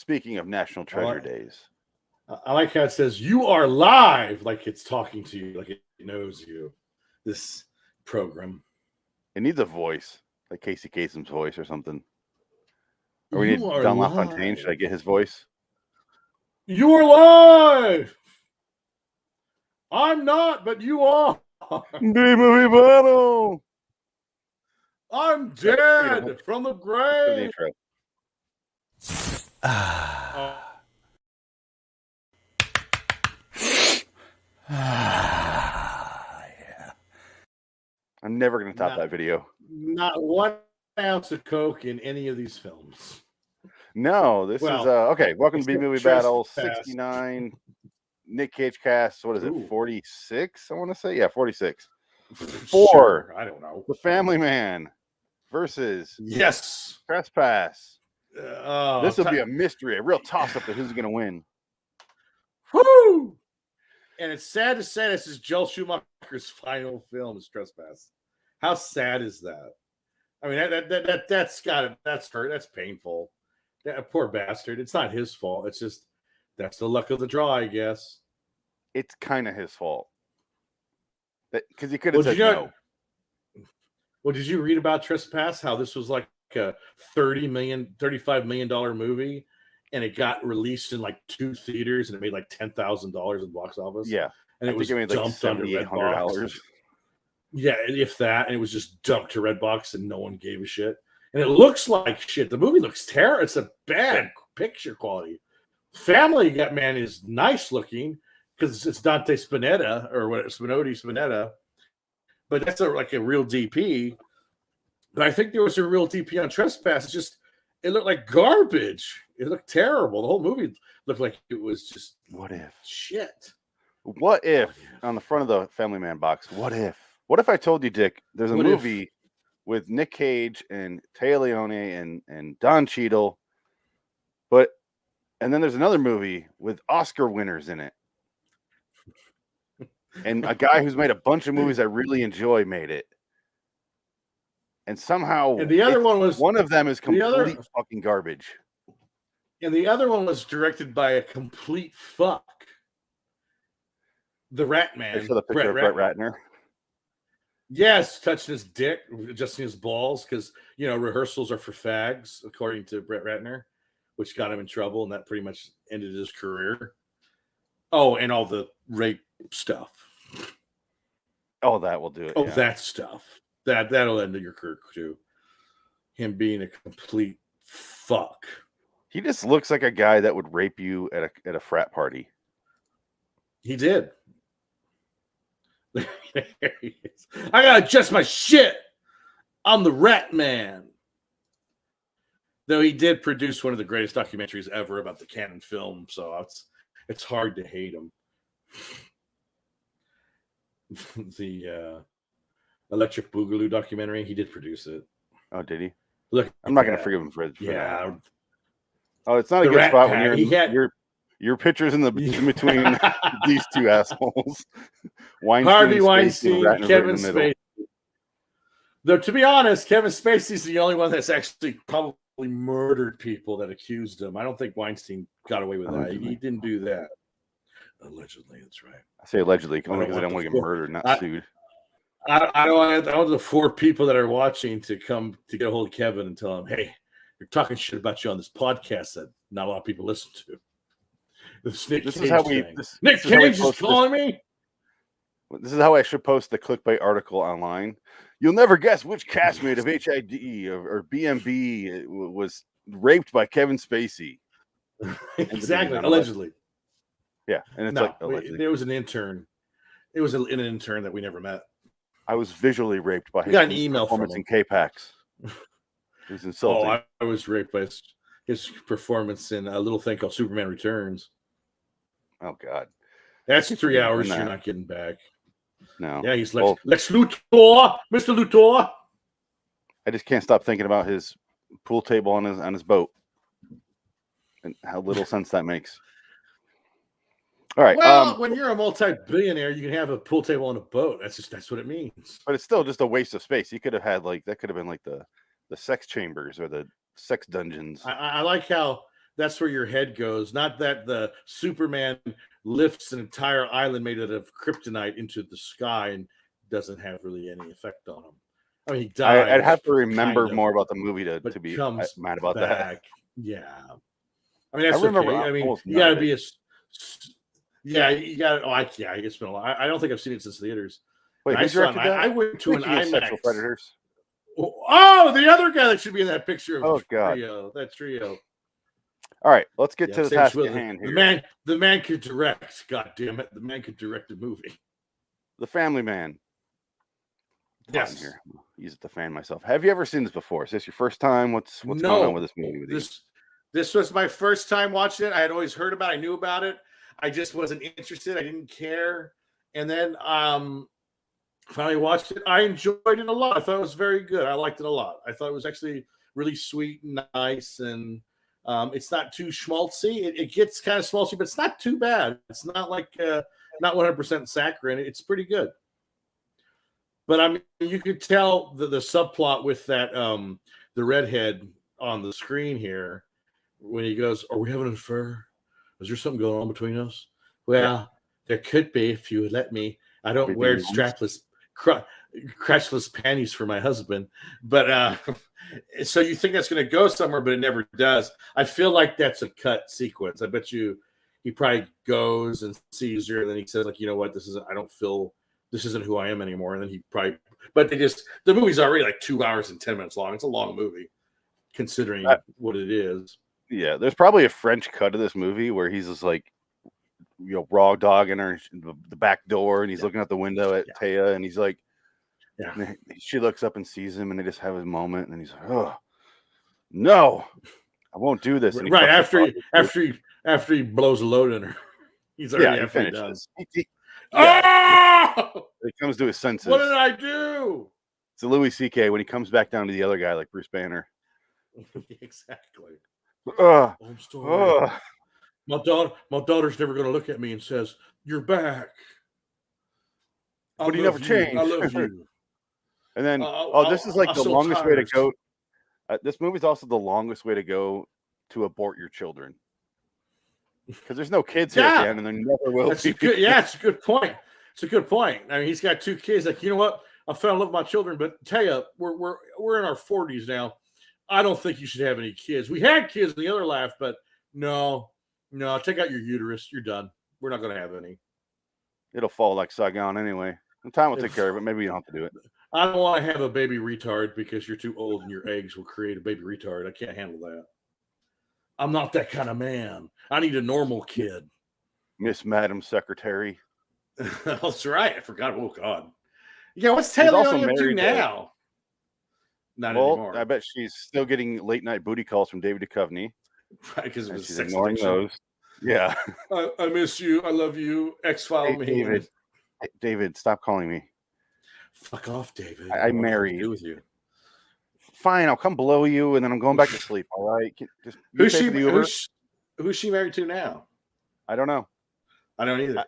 Speaking of National Treasure Days. I like how it says, you are live, like it's talking to you, like it knows you. This program. It needs a voice, like Casey Kasem's voice or something. Or we You need are Don live. LaFontaine. Should I get his voice? You are live! I'm not, but you are. B-movie battle! I'm dead from the grave. Yeah. I'm never going to top that video. Not 1 ounce of coke in any of these films. No, this is okay. Welcome to B-movie battle 69. Nick Cage cast. What is it? 46? I want to say. Yeah, 46. Sure, I don't know. The Family Man versus Trespass. This will be a mystery, a real toss-up to who's going to win. Woo! And it's sad to say this is Joel Schumacher's final film is Trespass. How sad is that? I mean, that's hurt. That's painful. That poor bastard. It's not his fault. It's just that's the luck of the draw, I guess. It's kind of his fault. Because he could have said no. Well, did you read about Trespass? How this was like a $35 million movie, and it got released in like 2 theaters, and it made like $10,000 in the box office. Yeah, and it was made dumped like onto Redbox. Yeah, if that, and it was just dumped to Redbox, and no one gave a shit. And it looks like shit. The movie looks terrible. It's a bad picture quality. Family Man is nice looking because it's Dante Spinetta or what Spinetta, but that's like a real DP. But I think there was a real DP on Trespass. It's just it looked like garbage. It looked terrible. The whole movie looked like it was just what if shit. What if on the front of the Family Man box? What if I told you, Dick? There's a movie with Nick Cage and Téa Leoni and Don Cheadle, and then there's another movie with Oscar winners in it, and a guy who's made a bunch of movies I really enjoy made it, and somehow and the other one of them is complete fucking garbage, and the other one was directed by a complete fuck, the Rat Man. I saw the picture of Brett Ratner. Yes, touching his dick, adjusting his balls, because rehearsals are for fags, according to Brett Ratner, which got him in trouble, and that pretty much ended his career. Oh, and all the rape stuff. Oh, that will do it. Oh, that stuff. That'll end your career too. Him being a complete fuck. He just looks like a guy that would rape you at a frat party. He did. There he is. I gotta adjust my shit. I'm the Rat Man. Though he did produce one of the greatest documentaries ever about the Cannon film, so it's hard to hate him. The Electric Boogaloo documentary, he did produce it. Oh, did he? Look, I'm not gonna forgive him for that. Oh, it's not a the good spot Pack. when your picture's in between these two assholes. Harvey Weinstein, Kevin Spacey. Though, to be honest, Kevin Spacey's the only one that's actually probably murdered people that accused him. I don't think Weinstein got away with that. He didn't do that. Allegedly, that's right. I say allegedly only because I don't want to get murdered, not sued. I want the 4 people that are watching to come to get a hold of Kevin and tell him, hey, you're talking shit about you on this podcast that not a lot of people listen to. Nick Cage is calling me. This is how I should post the clickbait article online. You'll never guess which castmate of HID or BMB was raped by Kevin Spacey. Exactly, allegedly. Yeah, and it's allegedly. There was an intern. It was an intern that we never met. I was visually raped by his email performance in K-Pax. It was insulting. Oh, I was raped by his performance in a little thing called Superman Returns. Oh, God. That's 3 hours you're not getting back. No. Yeah, he's Lex Luthor, Mr. Luthor. I just can't stop thinking about his pool table on his boat and how little sense that makes. All right. Well, when you're a multi-billionaire, you can have a pool table on a boat. That's what it means. But it's still just a waste of space. You could have had that could have been like the sex chambers or the sex dungeons. I like how that's where your head goes. Not that the Superman lifts an entire island made out of kryptonite into the sky and doesn't have really any effect on him. I mean, he dies. I'd have to remember kind of, more about the movie to but be comes mad about that. back. Yeah. I mean, that's I remember okay. I mean, almost you got to none of be it. yeah, you got to. Oh, yeah, it's been a lot. I don't think I've seen it since theaters. Wait, And who I saw it. directed that? I went to an Thinking of Sexual IMAX. Predators. Oh, the other guy that should be in that picture of Oh, God. that trio. All right, let's get Yeah, to the same task with at hand the here. man could direct. God damn it, the man could direct a movie. The Family Man. Yes. Here. Use it to fan myself. Have you ever seen this before? Is this your first time? What's going on with this movie with you? This was my first time watching it. I had always heard about it. I knew about it. I just wasn't interested. I didn't care. And then finally watched it. I enjoyed it a lot. I thought it was very good. I liked it a lot. I thought it was actually really sweet and nice. And it's not too schmaltzy. It gets kind of schmaltzy, but it's not too bad. It's not like not 100% saccharine. It's pretty good. But I mean, you could tell the subplot with that the redhead on the screen here when he goes, "Are we having an affair? Is there something going on between us?" Well, there could be if you would let me. I don't wear strapless, crotchless panties for my husband, but so you think that's going to go somewhere, but it never does. I feel like that's a cut sequence. I bet you he probably goes and sees her, and then he says, like, you know what, this isn't who I am anymore. And then he probably, but the movie's already like 2 hours and 10 minutes long. It's a long movie considering what it is. Yeah, there's probably a French cut of this movie where he's just like, raw dogging her the back door, and he's looking out the window at Taya, and he's like, she looks up and sees him, and they just have a moment, and he's like, "Oh no, I won't do this." And right after he blows a load in her, he's already halfway done. He comes to his senses. What did I do? It's a Louis C.K. when he comes back down to the other guy, like Bruce Banner. Exactly. I'm sorry. My daughter's never going to look at me and says, "You're back." But he never changed. I love you. And then, this is like the longest way to go. This movie's also the longest way to go to abort your children. Because there's no kids here at the end, and there never will be. It's a good point. It's a good point. I mean, he's got 2 kids. Like, you know what? I fell in love with my children, but tell you, we're in our 40s now. I don't think you should have any kids. We had kids in the other life, but no, take out your uterus. You're done. We're not going to have any. It'll fall like Saigon anyway. Time will take care of it. Maybe you don't have to do it. I don't want to have a baby retard because you're too old and your eggs will create a baby retard. I can't handle that. I'm not that kind of man. I need a normal kid. Miss Madam Secretary. That's right. I forgot. Oh, God. Yeah, what's Taylor going to do now? Not anymore. I bet she's still getting late night booty calls from David Duchovny. Right, because it was she's sex ignoring addiction. those. Yeah. I miss you. I love you. X-File me. David, stop calling me. Fuck off, David. I marry you with you. Fine, I'll come below you, and then I'm going back to sleep. All right. Who's she married to now? I don't know. I don't either.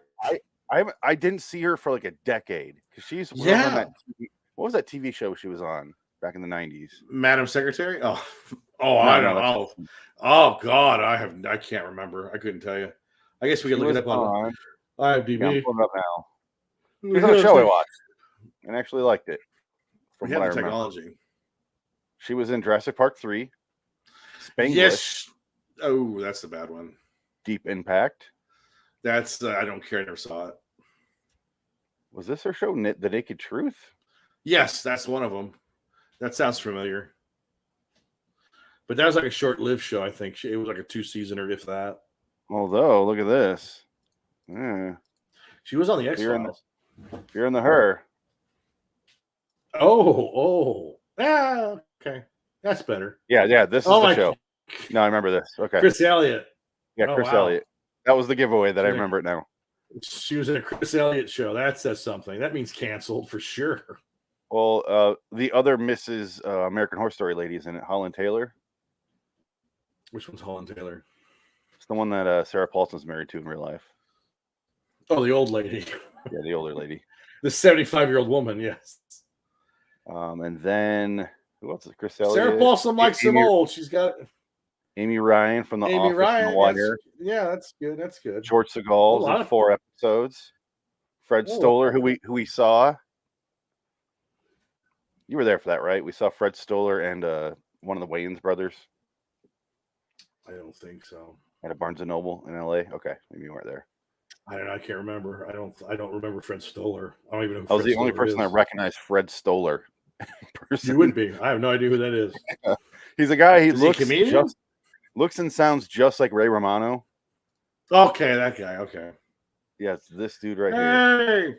I didn't see her for like a decade because she's on that TV, what was that TV show she was on back in the 90s? Madam Secretary? I don't know. Oh God, I can't remember. I couldn't tell you. I guess we can look it up on IMDb. Yeah, I'm pulling it up now. Here's a show I watched and actually liked it. From what I remember. Technology. She was in Jurassic Park 3. Spanglish. Yes. Oh, that's the bad one. Deep Impact. That's I don't care. I never saw it. Was this her show, The Naked Truth? Yes, that's one of them. That sounds familiar. But that was like a short-lived show, I think. It was like a 2-seasoner, if that. Although, look at this. Yeah. She was on the X-Files. You're in the Her. Oh. Ah, okay. That's better. Yeah. This is the show. No, I remember this. Okay. Chris Elliott. Yeah, Chris Elliott. That was the giveaway that I remember it now. She was in a Chris Elliott show. That says something. That means canceled for sure. Well, the other Mrs. American Horror Story lady is in it, Holland Taylor. Which one's Holland Taylor? It's the one that Sarah Paulson's married to in real life. Oh, the old lady. Yeah, the older lady. The 75-year-old woman, yes. And then who else is Chris Elliott? Sarah Paulson likes them old. She's got Amy Ryan from The Amy Office and The Ryan. Wire. That's good. That's good. George Segal's in 4 episodes. Fred Stoller, who we saw. You were there for that, right? We saw Fred Stoller and one of the Wayans brothers. I don't think so. At a Barnes and Noble in LA. Okay, maybe you weren't there. I don't know. I can't remember. I don't remember Fred Stoller. I don't even know. I was the only person that recognized Fred Stoller. You would be. I have no idea who that is. He's a guy. He looks looks and sounds just like Ray Romano. Okay, that guy. Okay. Yes, this dude right here. Hey,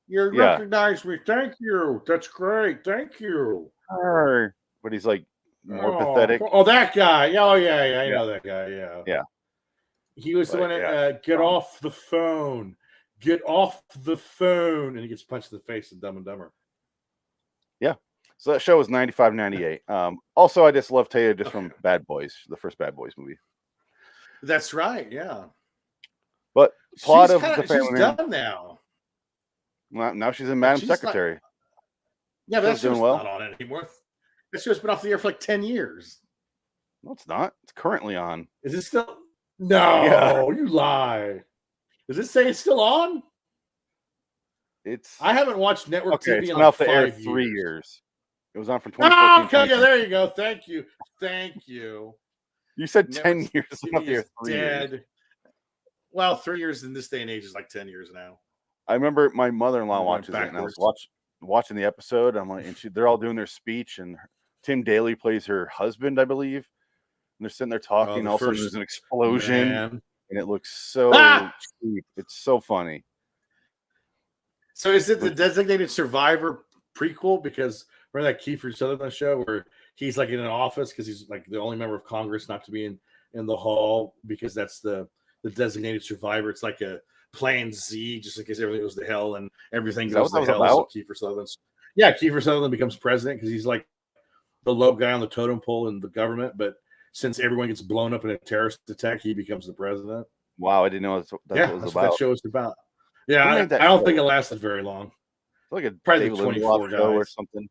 you recognize me. Thank you. That's great. Thank you. But he's like more pathetic. Oh, that guy. Oh, yeah. I know that guy. Yeah. Yeah. He was the one that get off the phone. Get off the phone. And he gets punched in the face in Dumb and Dumber. Yeah. So that show was 95, 98. Also, I just love Taya just from Bad Boys, the first Bad Boys movie. That's right. Yeah. But plot of the family. She's done now. Well, now she's in Madam Secretary. Yeah, but that's doing well. Not on anymore. This show's been off the air for like 10 years. No, it's not. It's currently on. Is it still? No, you lie. Does it say it's still on? I haven't watched network TV in like 5 years. 3 years. It was on from 2014. Oh, okay, yeah, there you go. Thank you. You said 10 years. Off the air 3 years. Well, 3 years in this day and age is like 10 years now. I remember my mother-in-law watches it, and I was watching the episode. I'm like, and they're all doing their speech, and Tim Daly plays her husband, I believe. And they're sitting there talking. All of a sudden, there's an explosion, and it looks so cheap. It's so funny. So, is it the Designated Survivor prequel? Because remember that Kiefer Sutherland show where he's like in an office because he's like the only member of Congress not to be in the hall because that's the Designated Survivor. It's like a Plan Z, just in case everything goes to hell and everything goes to hell. So Kiefer Sutherland becomes president because he's like the low guy on the totem pole in the government. But since everyone gets blown up in a terrorist attack, he becomes the president. Wow, I didn't know that's what what that show is about. Yeah, I don't think it lasted very long. It's like a probably 24 guys or something.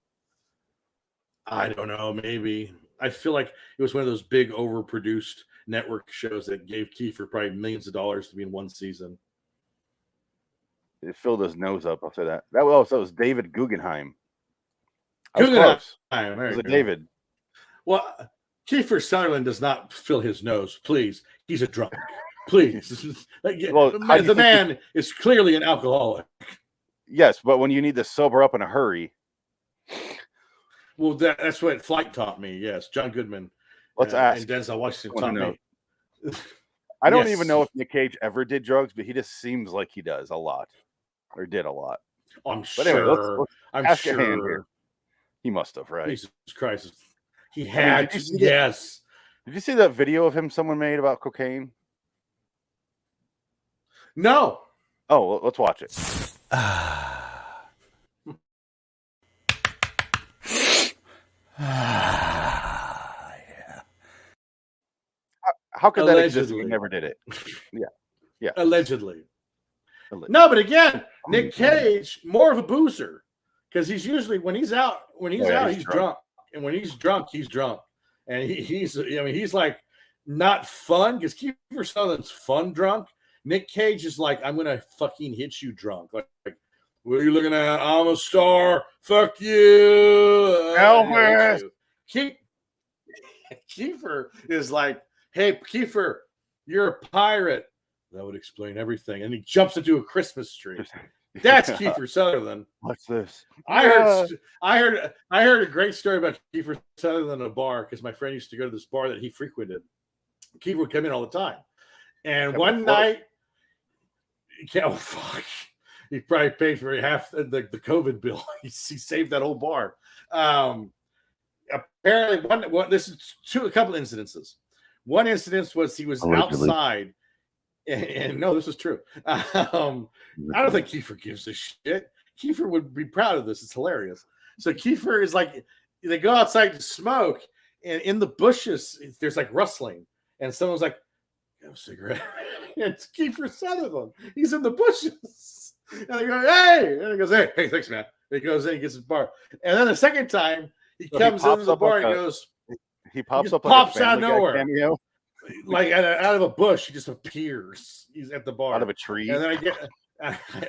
I don't know. Maybe I feel like it was one of those big overproduced network shows that gave Kiefer probably millions of dollars to be in one season. It filled his nose up. I'll say that. That was David Guggenheim. It was David. Well, Kiefer Sutherland does not fill his nose. Please, he's a drunk. Please, the man is clearly an alcoholic. Yes, but when you need to sober up in a hurry. Well, that's what Flight taught me. Yes, John Goodman. Let's ask. And Denzel Washington taught me. I don't even know if Nick Cage ever did drugs, but he just seems like he does a lot. Or did a lot. I'm sure. Anyway, I'm sure. He must have, right? Jesus Christ. He had to. Yes. Did you see that video of him someone made about cocaine? No. Oh, well, let's watch it. How could that exist if he never did it? Yeah. Allegedly. No, but again, Nick Cage, more of a boozer. Because he's usually when he's out, he's drunk. And when he's drunk, he's drunk. And he's like not fun because Kiefer Sutherland's fun drunk. Nick Cage is like, I'm gonna fucking hit you drunk. Like what are you looking at? I'm a star. Fuck you. Elvis. Kiefer is like, hey, Kiefer, you're a pirate. That would explain everything. And he jumps into a Christmas tree. That's Kiefer Sutherland. What's this? I heard a great story about Kiefer Sutherland in a bar because my friend used to go to this bar that he frequented. Kiefer would come in all the time. And one night, he probably paid for half the COVID bill. He saved that whole bar. Apparently, this is a couple incidences. One incident was he was outside. And no, this is true. I don't think Kiefer gives a shit. Kiefer would be proud of this. It's hilarious. So Kiefer is like, they go outside to smoke, and in the bushes, there's like rustling. And someone's like, "Have a cigarette." It's Kiefer Sutherland. He's in the bushes. And they go, "Hey!" And he goes, "Hey, thanks, man." And he goes in, he gets his bar. And then the second time, he comes into the bar and goes, he pops out of nowhere. Cameo. like out of a bush, he just appears. He's at the bar Out of a tree. and then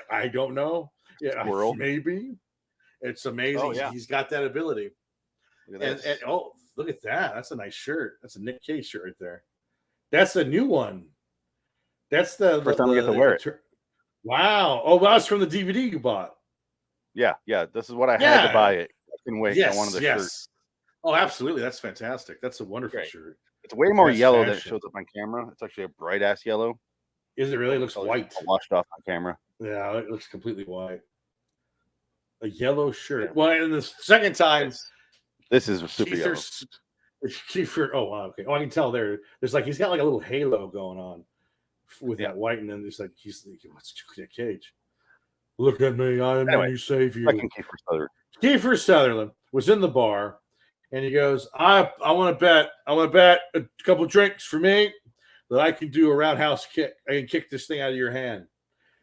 I don't know. Yeah, Squirrel. maybe. It's amazing. Oh, yeah. He's got that ability. Look at this. And look at that. That's a nice shirt. That's a Nick Cage shirt right there. That's a new one. That's the first time we get to wear it. Wow. Oh, well, it's from the DVD you bought. Yeah. This is what I had to buy it. I couldn't wait. Yes, I wanted the shirt. Oh, absolutely. That's fantastic. That's a wonderful shirt. It's way more yellow than it shows up on camera. It's actually a bright ass yellow. Is it really? It looks white. Washed off on camera. Yeah, it looks completely white. A yellow shirt. Yeah. Well, and the second time, this is super yellow. Kiefer. Oh, wow. Okay. Oh, I can tell there. There's like he's got like a little halo going on with that white, and then there's like he's like, what's Nick Cage? Look at me, I'm going to save you. Kiefer Sutherland was in the bar, and he goes, I want to bet a couple drinks for me that I can do a roundhouse kick. I can kick this thing out of your hand.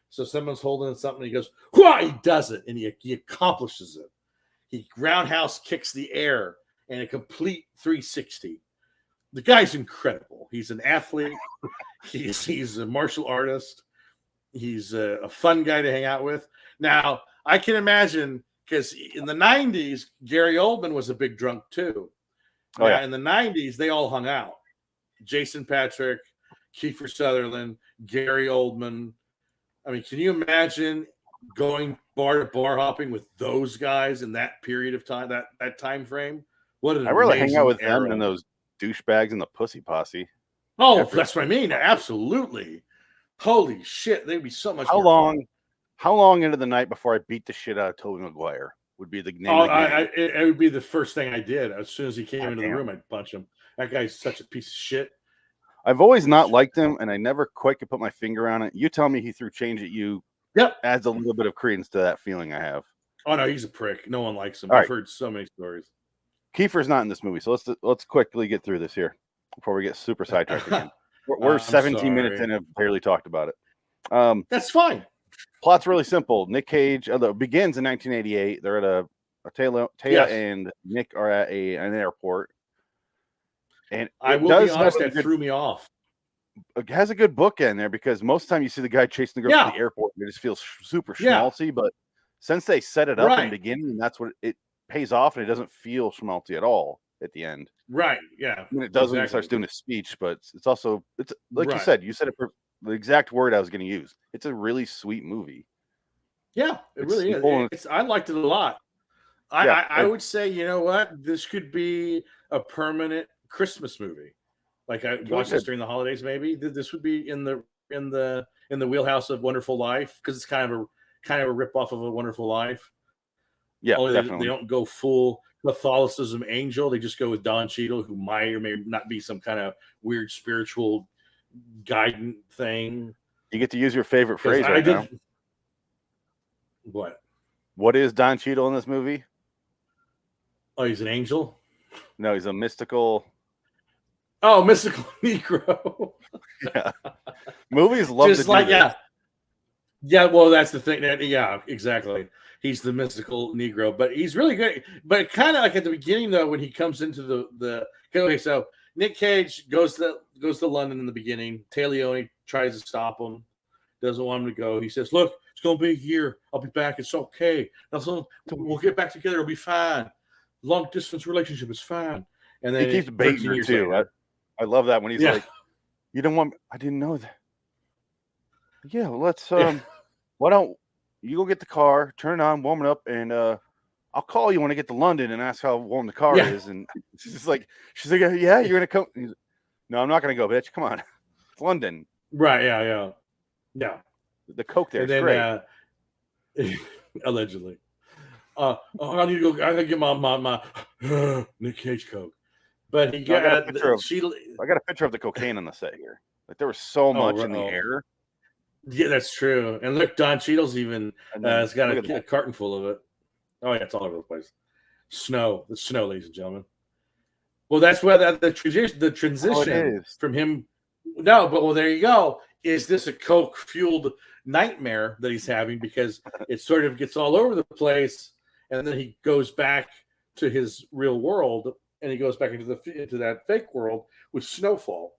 So someone's holding something, and he goes, why? He does it, and he accomplishes it. He roundhouse kicks the air and a complete 360. The guy's incredible. He's an athlete. He's a martial artist. He's a fun guy to hang out with. Now, I can imagine, because in the 90s, Gary Oldman was a big drunk too. Oh, yeah. In the 90s, they all hung out. Jason Patric, Kiefer Sutherland, Gary Oldman. I mean, can you imagine going bar to bar hopping with those guys in that period of time, that time frame? What an I really hang out with era. them and those douchebags in the Pussy Posse. Oh, that's what I mean. Absolutely. Holy shit, they'd be so much more fun. How long into the night before I beat the shit out of Tobey Maguire would be the name of the game? It would be the first thing I did. As soon as he came into the room, I'd punch him. That guy's such a piece of shit. I've always not liked him, and I never quite could put my finger on it. You tell me he threw change at you. Yep. Adds a little bit of credence to that feeling I have. Oh, no, he's a prick. No one likes him. All I've right. heard so many stories. Kiefer's not in this movie, so let's quickly get through this here before we get super sidetracked again. We're 17 minutes in and have barely talked about it. That's fine. Plot's really simple. Nick Cage begins in 1988. They're at Taya and Nick are at an airport. And I will be honest, that threw me off. It has a good bookend there because most of the time you see the guy chasing the girl to the airport and it just feels super schmaltzy. But since they set it up in the beginning, that's what it pays off, and it doesn't feel schmaltzy at all at the end. Right. Yeah. I mean, it does when he starts doing a speech, but it's also like you said it the exact word I was going to use. It's a really sweet movie. Yeah, it really is. I liked it a lot. I would say, you know what? This could be a permanent Christmas movie. Like I watched this during the holidays. Maybe this would be in the wheelhouse of Wonderful Life, because it's kind of a rip off of A Wonderful Life. Yeah, only definitely. They don't go full Catholicism angel. They just go with Don Cheadle, who might or may not be some kind of weird spiritual guidance thing. You get to use your favorite phrase right now. What is Don Cheadle in this movie? Oh, he's an angel? No, he's a mystical. Oh, mystical Negro. Yeah. Movies love just to do like this. Yeah, well, that's the thing. Yeah, exactly. He's the mystical Negro, but he's really good. But kind of like at the beginning, though, when he comes into the okay, so Nick Cage goes to London in the beginning. Leone tries to stop him, doesn't want him to go. He says, "Look, it's gonna be a year. I'll be back. It's okay. We'll get back together. It'll be fine. Long distance relationship is fine." And then he keeps baiting her too. I love that when he's like, "You don't want? I didn't know that." Yeah, let's. Why don't you go get the car, turn it on, warm it up, and I'll call you when I get to London and ask how warm the car is. And she's like, "Yeah, you're gonna come." He's, "No, I'm not gonna go, bitch. Come on, it's London." Right? Yeah. The coke there is great. Allegedly. I need to go. I gotta get my Nick Cage coke. But he got I got a picture of the cocaine on the set here. Like there was so much in the air. Yeah, that's true. And look, Don Cheadle's even has got a carton full of it. Oh yeah, it's all over the place. Snow, the snow, ladies and gentlemen. Well, that's where the transition from him. No, but well, there you go. Is this a coke fueled nightmare that he's having, because it sort of gets all over the place, and then he goes back to his real world, and he goes back into that fake world with snowfall.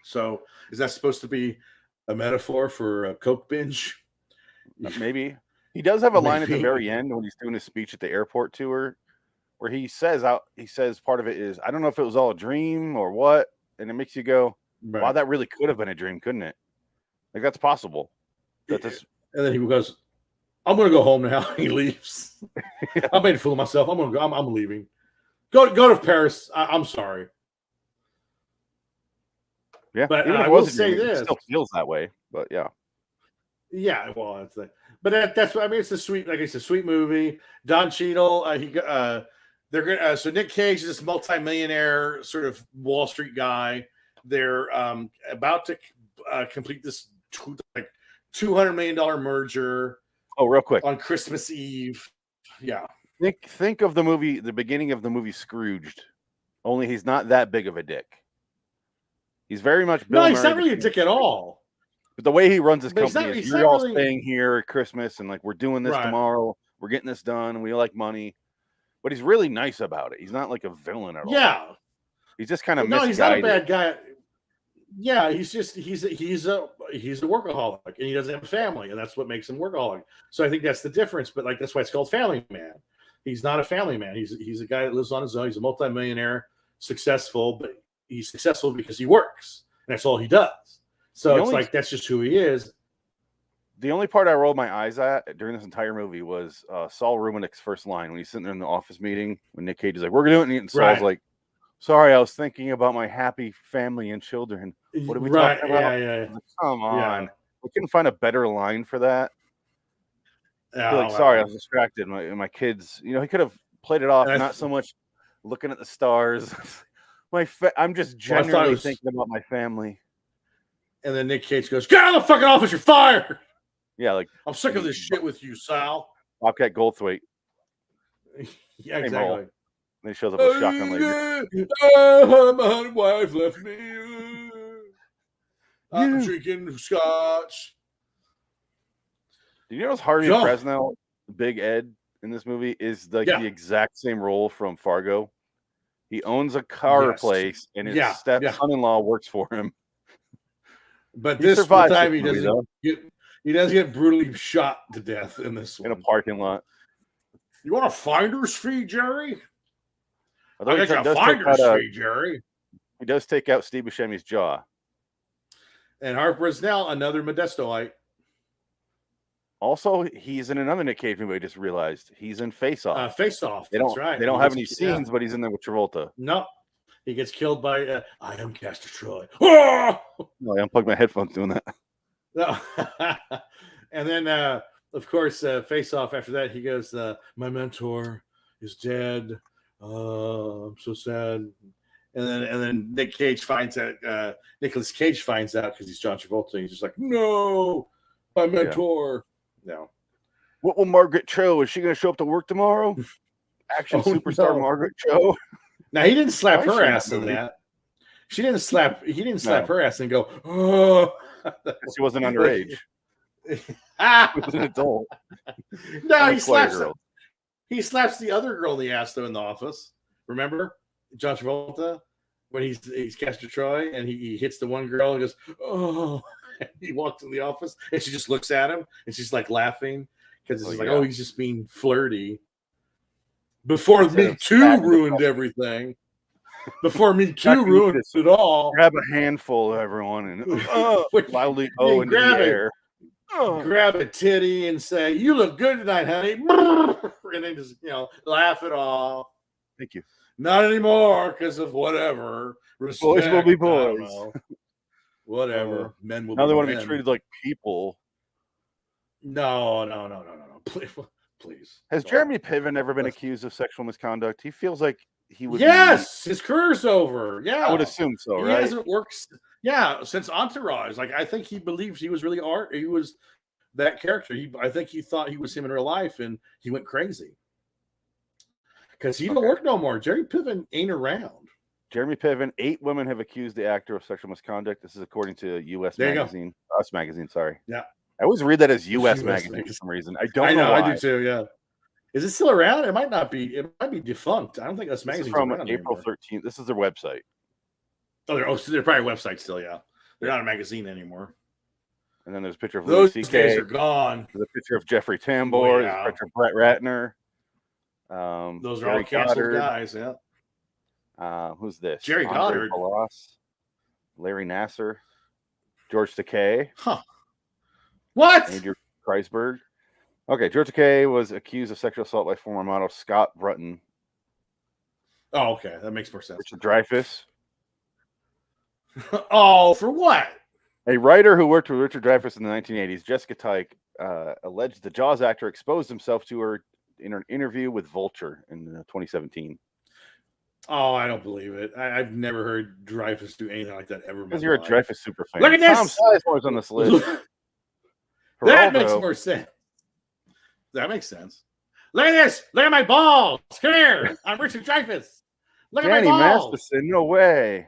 So is that supposed to be a metaphor for a coke binge? Maybe. He does have a line at the Maybe. very end when he's doing his speech at the airport tour, where he says part of it is, I don't know if it was all a dream or what, and it makes you go, Right. wow, that really could have been a dream, couldn't it? Like, that's possible. And then he goes, I'm gonna go home now. He leaves. I made a fool of myself. I'm leaving. Go to Paris. I'm sorry. Yeah, but even if I it will wasn't say dream, it this. still feels that way. But yeah. Yeah, well, that's the. But that's what I mean. It's a sweet, like I said, sweet movie. Don Cheadle. They're gonna. So Nick Cage is this multimillionaire sort of Wall Street guy. They're about to complete this $200 million merger. Oh, real quick on Christmas Eve. Yeah. Think of the movie, the beginning of the movie Scrooged. Only he's not that big of a dick. He's very much Bill No, he's Murray, not really a dick at all. But the way he runs his But company is, you're all staying here at Christmas, and like, we're doing this tomorrow. We're getting this done, and we like money. But he's really nice about it. He's not like a villain at all. Yeah. He's just kind of no, he's not a bad guy. Yeah, he's a workaholic, and he doesn't have a family, and that's what makes him workaholic. So I think that's the difference. But like, that's why it's called Family Man. He's not a family man. He's a guy that lives on his own. He's a multimillionaire, successful, but he's successful because he works, and that's all he does. So it's like, that's just who he is. The only part I rolled my eyes at during this entire movie was Saul Rubinick's first line when he's sitting there in the office meeting when Nick Cage is like, "We're gonna do it," and Saul's like, "Sorry, I was thinking about my happy family and children. What are we talking about?" Yeah. Like, come on, we couldn't find a better line for that. Yeah, sorry, I was distracted. My kids, he could have played it off, not so much looking at the stars. I'm just genuinely thinking about my family. And then Nick Cage goes, "Get out of the fucking office! You're fired." Yeah, like, I'm sick of this shit with you, Sal. Bobcat Goldthwait. Yeah, exactly. And he shows up with shotgun laser. My wife left me. I'm drinking scotch. Did you notice Harvey Fresnel, Big Ed, in this movie is the exact same role from Fargo? He owns a car place, and his step-son-in-law works for him. But this time he doesn't get brutally shot to death in this one. In a parking lot. You want a finder's fee, Jerry? I got a finder's fee, Jerry. He does take out Steve Buscemi's jaw. And Harvey Fresnel, another Modestoite. Also, he's in another Nick Cage movie. I just realized he's in Face Off. Face Off. That's right. They don't have any scenes, but he's in there with Travolta. No, he gets killed by I am Castor Troy. Oh! No, I unplugged my headphones doing that. No. And then, of course, Face Off. After that, he goes, "My mentor is dead. I'm so sad." And then Nick Cage finds out. Nicolas Cage finds out because he's John Travolta. He's just like, "No, my mentor." No. What will Margaret Cho? Is she going to show up to work tomorrow? Action superstar Margaret Cho. Now he didn't slap her ass in that. He didn't slap her ass and go, "Oh." She wasn't underage. She was an adult. No, he slaps the other girl in the ass though in the office. Remember, John Travolta, when he's Castor Troy and he hits the one girl and goes, "Oh." He walks in the office and she just looks at him and she's like laughing because it's like, "Oh, he's just being flirty." Before Me Too ruined everything. Before Me Too ruined it all. Grab a handful of everyone and loudly into the air. Grab a titty and say, "You look good tonight, honey." And then just laugh it off. Thank you. Not anymore because of whatever. Respect, boys will be boys. Whatever. Men will now be they want to be treated like people. No. Please. Has Jeremy Piven ever been accused of sexual misconduct? He feels like he would. Yes, his career's over. Yeah, I would assume so. He hasn't worked. Yeah, since Entourage. Like, I think he believed he was really He was that character. I think he thought he was him in real life, and he went crazy because he don't work no more. Jeremy Piven ain't around. Jeremy Piven, 8 women have accused the actor of sexual misconduct. This is according to U.S. magazine. Us magazine, sorry. Yeah. I always read that as U.S. magazine for some reason. I don't know why. I do too, yeah. Is it still around? It might not be. It might be defunct. I don't think Us magazine from April 13th. This is their website. So they're probably a website still, yeah. They're not a magazine anymore. And then there's a picture of Those Louis days C.K. are gone. There's a picture of Jeffrey Tambor. Oh, There's a picture of Brett Ratner. Those are Jerry all canceled Goddard. guys. Yeah. Who's this? Jerry Andre Goddard. Balas, Larry Nasser, George Takei. Huh. What? Andrew Kreisberg. Okay, George Takei was accused of sexual assault by former model Scott Brutton. Oh, okay. That makes more sense. Richard Dreyfuss. Oh, for what? A writer who worked with Richard Dreyfuss in the 1980s, Jessica Tyke, alleged the Jaws actor exposed himself to her in an interview with Vulture in 2017. Oh, I don't believe it. I've never heard Dreyfuss do anything like that ever. Because you're a Dreyfuss super fan. Look at this. Tom Sizemore's on this list. That makes more sense. That makes sense. Look at this. Look at my balls. Come here. I'm Richard Dreyfuss. Look Danny at my balls. Masterson, no way.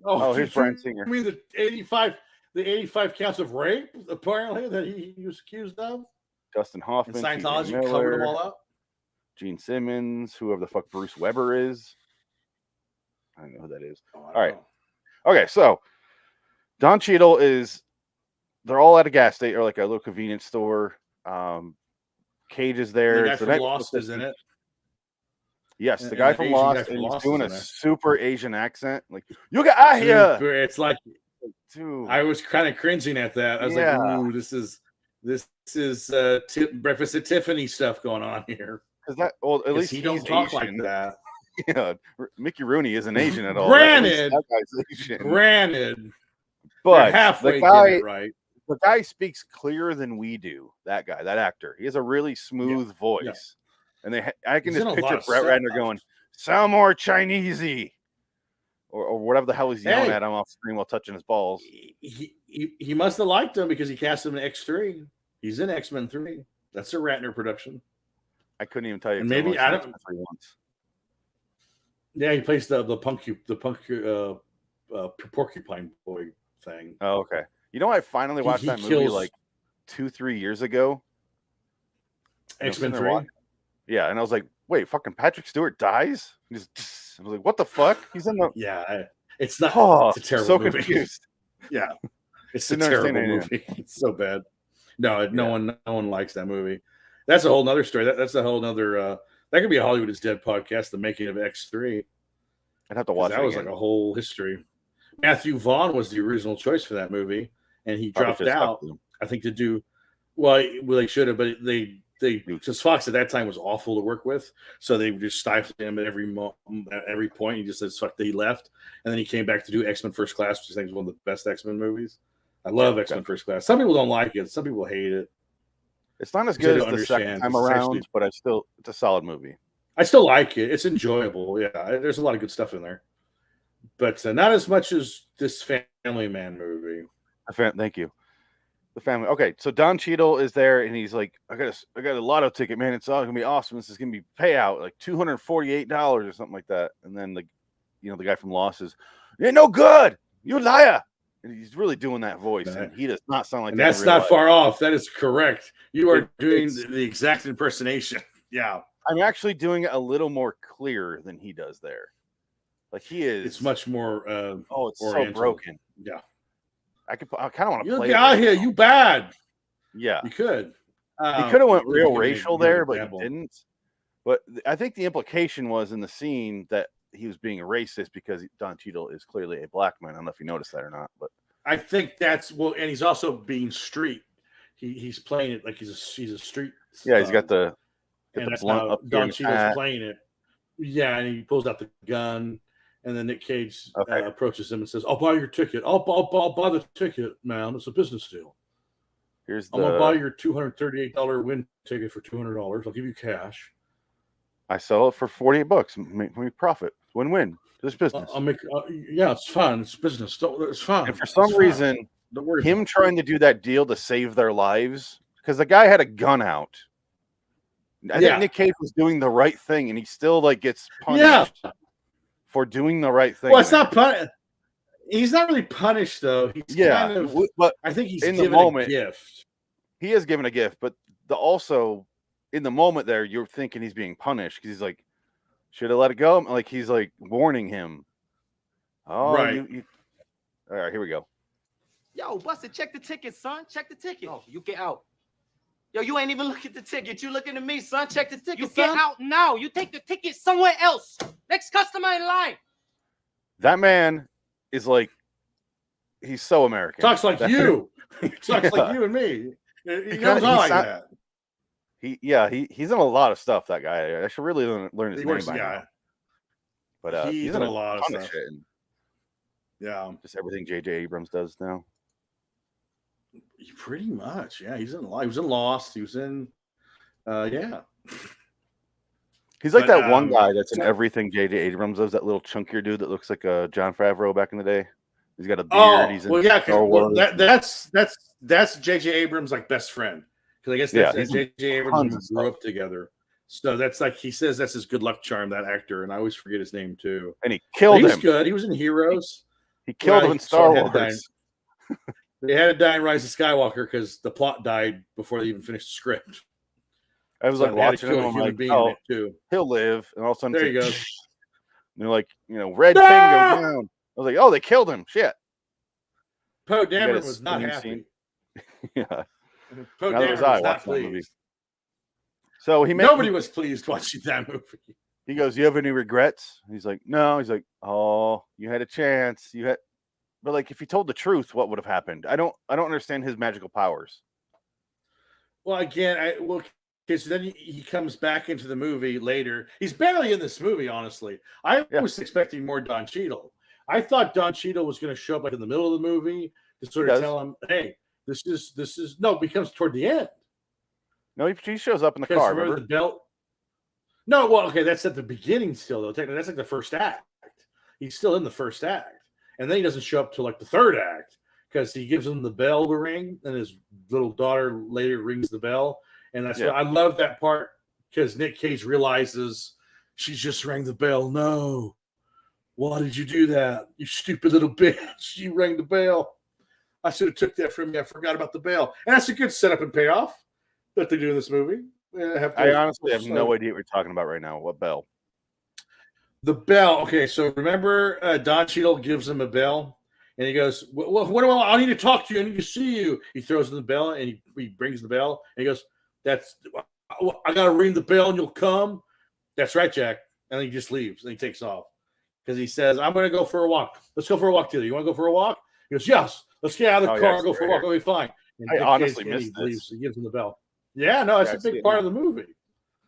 Oh, here's Bryan Singer. I mean the 85 counts of rape, apparently, that he was accused of. Dustin Hoffman. And Scientology covered them all up. Gene Simmons, whoever the fuck Bruce Weber is. I don't know who that is. All right. Okay, so Don Cheadle they're all at a gas station or like a little convenience store. Cage is there. The guy from Lost is in it. Yes, the guy from Lost, and he's doing a super Asian accent. Like, you get out here. It's like, dude. I was kind of cringing at that. I was like, ooh, this is Breakfast at Tiffany stuff going on here. Because at least he don't talk Asian. Like that. Yeah, Mickey Rooney isn't Asian at all. Granted, that guy's Asian. Granted, but halfway right. The guy speaks clearer than we do. That guy, that actor, he has a really smooth voice. And I can just picture Brett Ratner going, "Sound more Chinesey," or whatever the hell he's yelling at him off screen while touching his balls. He must have liked him because he cast him in X3. He's in X-Men 3. That's a Ratner production. I couldn't even tell you. And maybe I don't. Once. Yeah, he plays the porcupine boy thing. Oh, okay. You know, I finally watched that movie like 2-3 years ago. X-Men 3. Yeah, and I was like, wait, fucking Patrick Stewart dies? I was like, what the fuck? He's in the it's not it's a terrible so movie. Confused. Yeah. It's a terrible movie. It's so bad. No one likes that movie. That's a whole nother story. That's a whole nother that could be a Hollywood is Dead podcast, the making of X3. I'd have to watch that. Was like a whole history. Matthew Vaughn was the original choice for that movie, and he dropped out, I think, to do well they should have, but they because Fox at that time was awful to work with, so they just stifled him at every point. He just said fuck. He left, and then he came back to do X-Men First Class, which I think is one of the best X-Men movies. I love X-Men First Class. Some people don't like it. Some people hate it. It's not as good as the second time around, but it's a solid movie. I still like it. It's enjoyable. Yeah, there's a lot of good stuff in there, but not as much as this Family Man movie. Thank you. The family. Okay, so Don Cheadle is there, and he's like, I got a lotto ticket, man. It's all gonna be awesome. This is gonna be payout like $248 or something like that. And then the guy from Lost is, you're no good, you liar. And he's really doing that voice, and he does not sound like and that. That's not far off. That is correct. You are doing the exact impersonation. Yeah, I'm actually doing it a little more clear than he does there. Like he is. It's much more. It's oriental. So broken. Yeah. I kind of want to play. You get out here, you bad. Yeah, you could. He could have went real racial there, but he didn't. But I think the implication was in the scene that he was being a racist because Don Cheadle is clearly a black man. I don't know if you noticed that or not, but I think that's and he's also being street. He's playing it like he's a street. Yeah, he's got the blunt up. Don Cheadle's playing it. Yeah, and he pulls out the gun. And then Nick Cage approaches him and says, "I'll buy your ticket. I'll buy the ticket, man. It's a business deal. I'm gonna buy your $238 win ticket for $200. I'll give you cash. I sell it for $48. Make profit. Win-win. This business. I'll make. It's fine. It's business. It's fine. And for some reason, him trying to do that deal to save their lives, because the guy had a gun out. I think Nick Cage was doing the right thing, and he still gets punished. Yeah. For doing the right thing. Well, it's not punished. He's not really punished, though. He's kind of, but I think he's in the moment a gift. He is given a gift, but also in the moment there, you're thinking he's being punished because he's like, should have let it go. Like he's like warning him. Oh, right. All right, here we go. Yo, Buster, check the ticket, son. Check the ticket. No, you get out. Yo, you ain't even look at the ticket. You looking at me, son. Check the ticket, You son. get out now. You take the ticket somewhere else. Next customer in line. That man is like, he's so American. Talks like you. He talks like you and me. He goes on like that. He's in a lot of stuff. That guy. I should really learn his name by now. But he's in a lot of stuff. Shit. Yeah, just everything J.J. Abrams does now. Pretty much, yeah. He's in a lot. He was in Lost. He was in, yeah. He's like that one guy that's in everything J.J. Abrams does. That little chunkier dude that looks like John Favreau back in the day. He's got a beard. He's that's J.J. Abrams' like best friend, because I guess that's J.J. Abrams grew up together. So that's like he says that's his good luck charm. That actor, and I always forget his name too. And he killed him. He's good. He was in Heroes. He killed him in Star Wars. They had to die in Rise of Skywalker because the plot died before they even finised the script. I was like watching him. I'm like, oh, he'll live, and all of a sudden, there you go. And they're like, red thing goes down. I was like, oh, they killed him. Shit. Poe Dameron was not happy. Yeah. Poe Dameron was not pleased. So nobody was pleased watching that movie. He goes, "You have any regrets?" He's like, "No." He's like, "Oh, you had a chance. But like, if he told the truth, what would have happened? I don't understand his magical powers." Well, again, okay, so then he comes back into the movie later. He's barely in this movie, honestly. I was expecting more Don Cheadle. I thought Don Cheadle was going to show up like in the middle of the movie to sort of tell him, "Hey, this is no." It becomes toward the end. No, he shows up in the car. Remember the belt? No, well, okay, that's at the beginning still, though. Technically, that's like the first act. He's still in the first act. And then he doesn't show up till like the third act because he gives him the bell to ring, and his little daughter later rings the bell. And that's what I love that part because Nick Cage realizes she just rang the bell. No. Why did you do that? You stupid little bitch. You rang the bell. I should have took that from you. I forgot about the bell. And that's a good setup and payoff that they do in this movie. I honestly have no idea what you're talking about right now. What bell? The bell. Okay, so remember Don Cheadle gives him a bell, and he goes, what do I need to talk to you. I need to see you. He throws in the bell, and he brings the bell, and he goes, I got to ring the bell, and you'll come. That's right, Jack. And then he just leaves, and he takes off. Because he says, I'm going to go for a walk. Let's go for a walk together. You want to go for a walk? He goes, yes. Let's get out of the car and go for a walk. It'll be fine. And I honestly missed this. Leaves. He gives him the bell. Yeah, no, it's a big part of the movie.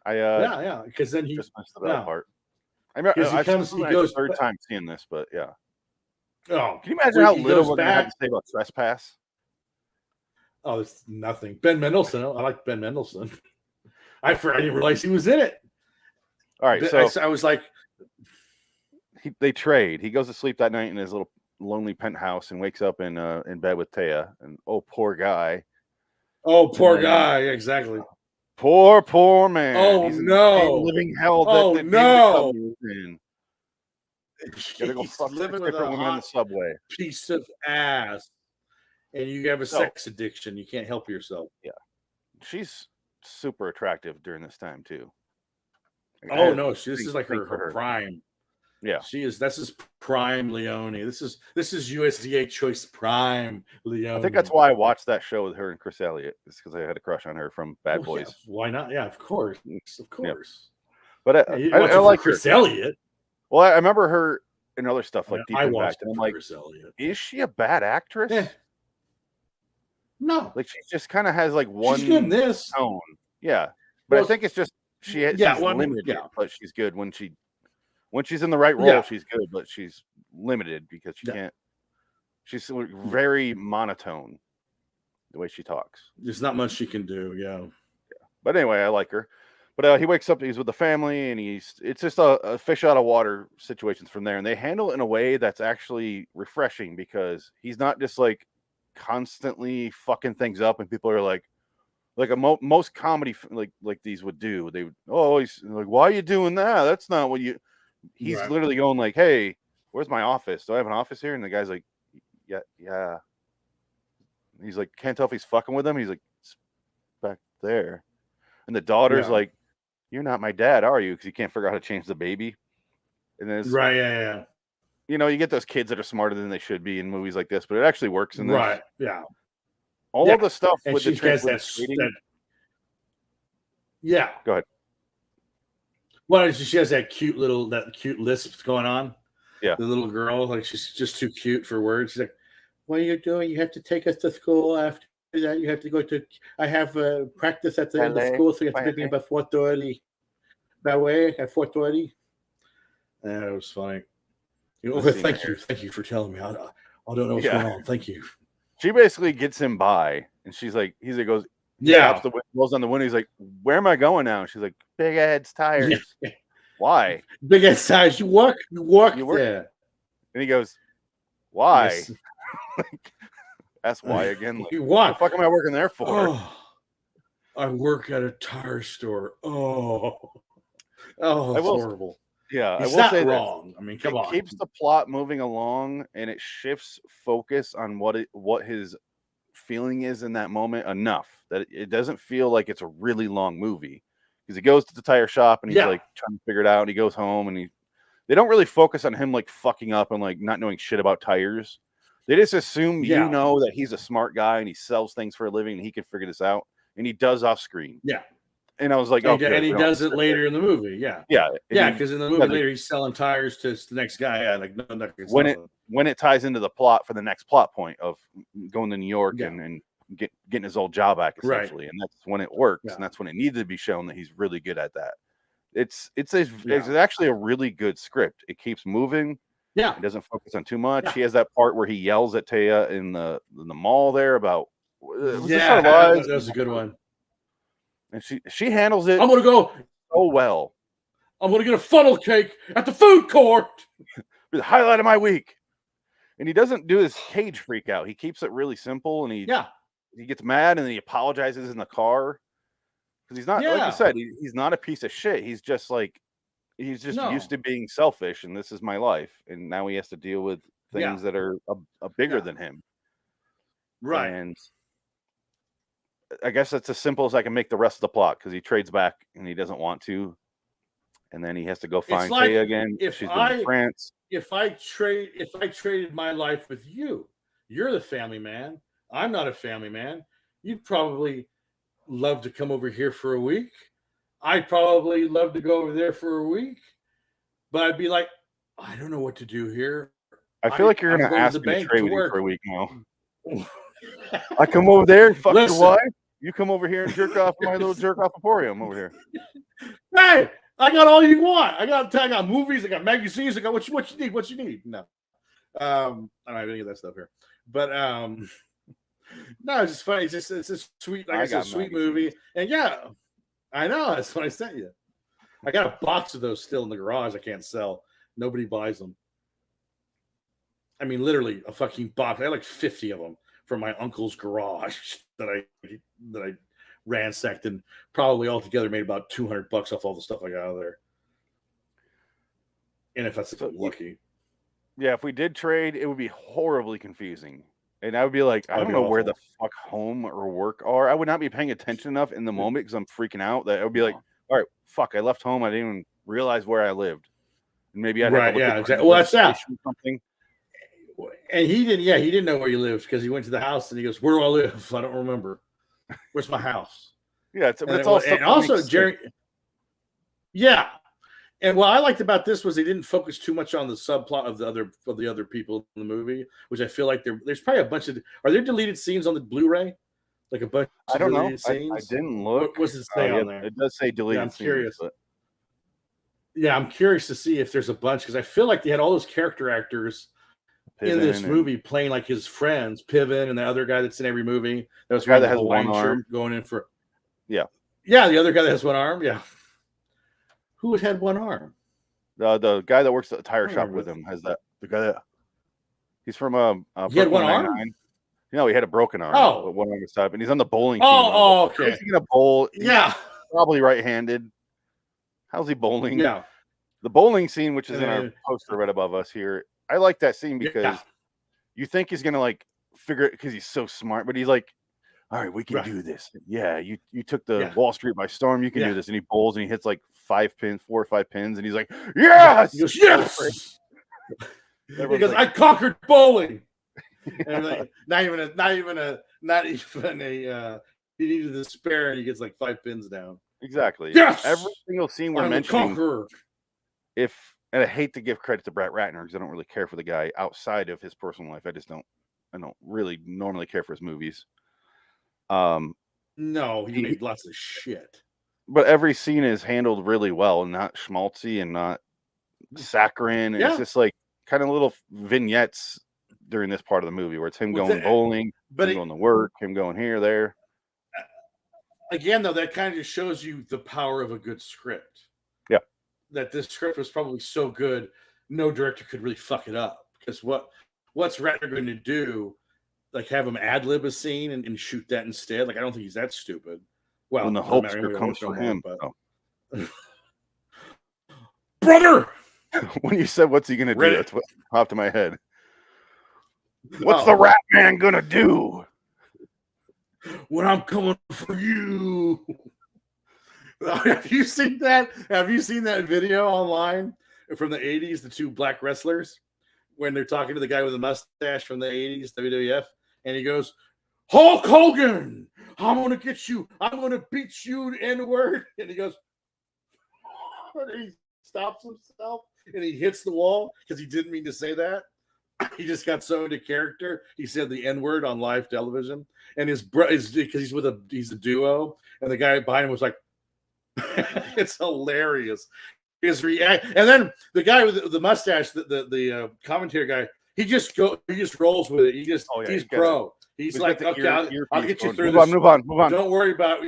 Yeah, because then he just missed the bell part. I remember he goes third time seeing this, but yeah. Oh, can you imagine how little we're going to have to say about Trespass? Oh, it's nothing. Ben Mendelsohn. I like Ben Mendelsohn. I didn't realize he was in it. All right, so I was like, they trade. He goes to sleep that night in his little lonely penthouse and wakes up in bed with Taya. And oh, poor guy. Oh, poor guy. Exactly. Poor man. Oh, he's no. Living hell. No. Gotta go fuck living with a woman in the subway. Piece of ass. And you have a sex addiction. You can't help yourself. Yeah. She's super attractive during this time, too. Oh, no. This is like her prime. Yeah, she is. This is prime Leone. This is USDA choice prime Leone. I think that's why I watched that show with her and Chris Elliott. It's because I had a crush on her from Bad Boys. Yeah. Why not? Yeah, of course, Yeah. But I like Chris Elliott. Well, I remember her in other stuff like Deep Impact. And I'm like, Chris Elliott. Is she a bad actress? Yeah. No, like she just kind of has like one she's good in this tone. Yeah, but I think it's just she's limited. Yeah, but she's good when she's in the right role. She's good, but she's limited because she can't. She's very monotone the way she talks. There's not much she can do. Yeah. But anyway, I like her. But he wakes up, he's with the family, and it's just a fish out of water situations from there. And they handle it in a way that's actually refreshing because he's not just like constantly fucking things up, and people are like most comedy like these would do. They would, he's like, why are you doing that? That's not what you. He's literally going like, hey, where's my office? Do I have an office here? And the guy's like, yeah. He's like, can't tell if he's fucking with him. He's like, it's back there. And the daughter's like, you're not my dad, are you? Because you can't figure out how to change the baby. And then yeah. you know, you get those kids that are smarter than they should be in movies like this, but it actually works in this. Right. Yeah. All of the stuff And with she the has trading. Yeah. Go ahead. Well, she has that cute lisp going on. Yeah. The little girl, like she's just too cute for words. She's like, "What are you doing? You have to take us to school. After that, you have to go to. I have practice at the end of school, so you have to pick me up at 4:30. That way, at 4:30." And it was funny. You know, thank you for telling me. I don't know what's going on. Thank you. She basically gets him by, and she's like, goes, yeah, the windows on the window. He's like, "Where am I going now?" And she's like, "Big Ed's tires." Yeah. Why? Big Ed's tires. You work there. And he goes, "Why?" Yes. That's why again. Like, what the fuck am I working there for? Oh, I work at a tire store. That's horrible. Yeah, He's I will not say wrong. I mean, come on. It keeps the plot moving along, and it shifts focus on what his feeling is in that moment enough that it doesn't feel like it's a really long movie. Because he goes to the tire shop and he's like trying to figure it out. And he goes home and they don't really focus on him like fucking up and like not knowing shit about tires. They just assume you know that he's a smart guy and he sells things for a living and he can figure this out. And he does off screen. Yeah. And I was like, and he does it later in the movie. Yeah. Yeah. Yeah. Because in the movie later, he's selling tires to the next guy. Yeah. Like, when it ties into the plot for the next plot point of going to New York and getting his old job back, essentially. Right. And that's when it works. Yeah. And that's when it needed to be shown that he's really good at that. It's actually a really good script. It keeps moving. Yeah. It doesn't focus on too much. Yeah. He has that part where he yells at Taya in the mall there about, that was a good one. And she handles it. I'm gonna go so well. I'm gonna get a funnel cake at the food court. The highlight of my week. And he doesn't do his cage freak out. He keeps it really simple, and he gets mad and then he apologizes in the car because he's not like you said. He's not a piece of shit. He's just used to being selfish, and this is my life, and now he has to deal with things that are bigger than him. Right. And I guess that's as simple as I can make the rest of the plot because he trades back and he doesn't want to, and then he has to go find Taya again. She's in France. If I traded my life with you, you're the family man. I'm not a family man. You'd probably love to come over here for a week. I'd probably love to go over there for a week, but I'd be like, I don't know what to do here. I feel like you're going to ask me to trade with you for a week now. I come over there and fuck your wife. You come over here and jerk off my little jerk off emporium over here. Hey, I got all you want. I got movies. I got magazines. I got what you need. What you need. No, I don't have any of that stuff here. But no, it's just funny. It's a sweet, like I said, sweet movie. And I know that's what I sent you. I got a box of those still in the garage. I can't sell. Nobody buys them. I mean, literally a fucking box. I had like 50 of them from my uncle's garage that I ransacked and probably altogether made about $200 off all the stuff I got out of there. And if that's lucky. Yeah, if we did trade, it would be horribly confusing. And I would be like, I don't know where the fuck home or work are. I would not be paying attention enough in the moment because I'm freaking out that I would be like, all right, fuck, I left home. I didn't even realize where I lived. And maybe I'd have to look exactly. Well, that's that. Something. And he didn't know where he lived because he went to the house and he goes, where do I live? I don't remember. Where's my house? Yeah, and also Jerry. Yeah. And what I liked about this was they didn't focus too much on the subplot of the other people in the movie, which I feel like there's probably a bunch of. Are there deleted scenes on the Blu-ray? Like a bunch of deleted scenes? I didn't look. What does it say on there? It does say deleted I'm scenes. Curious. But... Yeah, I'm curious to see if there's a bunch because I feel like they had all those character actors in this movie playing like his friends, Piven and the other guy that's in every movie. That was the guy that has one arm going in for. Yeah, the other guy that has one arm. Yeah. Who had one arm? The guy that works at the tire shop with him has that. The guy that he's from he had one arm. No, he had a broken arm. Oh, one on his side, and he's on the bowling team. Okay. He's in a bowl. Yeah, probably right-handed. How's he bowling? Yeah, the bowling scene, which is in our poster right above us here. I like that scene because you think he's gonna like figure it because he's so smart, but he's like, all right, we can do this. Yeah, you took the Wall Street by storm. You can do this. And he bowls and he hits like 4 or 5 pins, and he's like, yes! He goes, yes! He goes, "I conquered bowling." And like, not even a. He needed the spare, and he gets like 5 pins down. Exactly. Yes, every single scene we're I'm a mentioning. conqueror. And I hate to give credit to Brett Ratner because I don't really care for the guy outside of his personal life. I don't really normally care for his movies. No, he made lots of shit. But every scene is handled really well and not schmaltzy and not saccharine. And it's just like kind of little vignettes during this part of the movie where it's him going bowling, him going to work, him going here, there. Again, though, that kind of just shows you the power of a good script. Yeah. That this script was probably so good, no director could really fuck it up. Because what's Ratner going to do? Like have him ad-lib a scene and shoot that instead? Like, I don't think he's that stupid. Well, when the Hulkster comes for him. But... Brother! When you said, what's he going to do? That's what popped in my head. What's the Rat Man going to do? When I'm coming for you. Have you seen that? Have you seen that video online from the 80s, the 2 black wrestlers, when they're talking to the guy with the mustache from the 80s, WWF, and he goes, "Hulk Hogan, I'm going to get you. I'm going to beat you, N-word." And he goes, and he stops himself, and he hits the wall because he didn't mean to say that. He just got so into character. He said the N-word on live television, and his because he's a duo, and the guy behind him was like, it's hilarious. His react, and then the guy with the mustache, the commentator guy, he just rolls with it. He's pro. He's like, okay, I'll get you through this. Move on. Don't worry about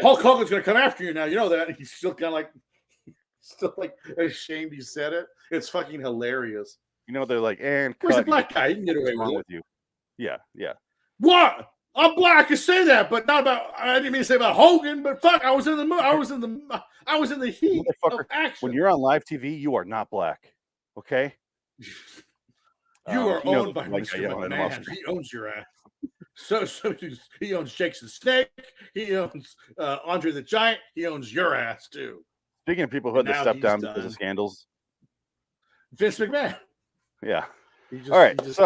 Hulk Hogan's gonna come after you now. You know that. And he's still kind of like ashamed he said it. It's fucking hilarious. You know, they're like, and where's the black guy? You can get away with you. Yeah. What? I'm black. I say that, but not about. I didn't mean to say about Hogan, but fuck, I was in the heat of action. When you're on live TV, you are not black. Okay. You are owned by Mr. McMahon. He owns your ass. So he owns Jake the Snake. He owns Andre the Giant. He owns your ass too. Speaking of people who had to step down because of scandals, Vince McMahon. Yeah. All right. He just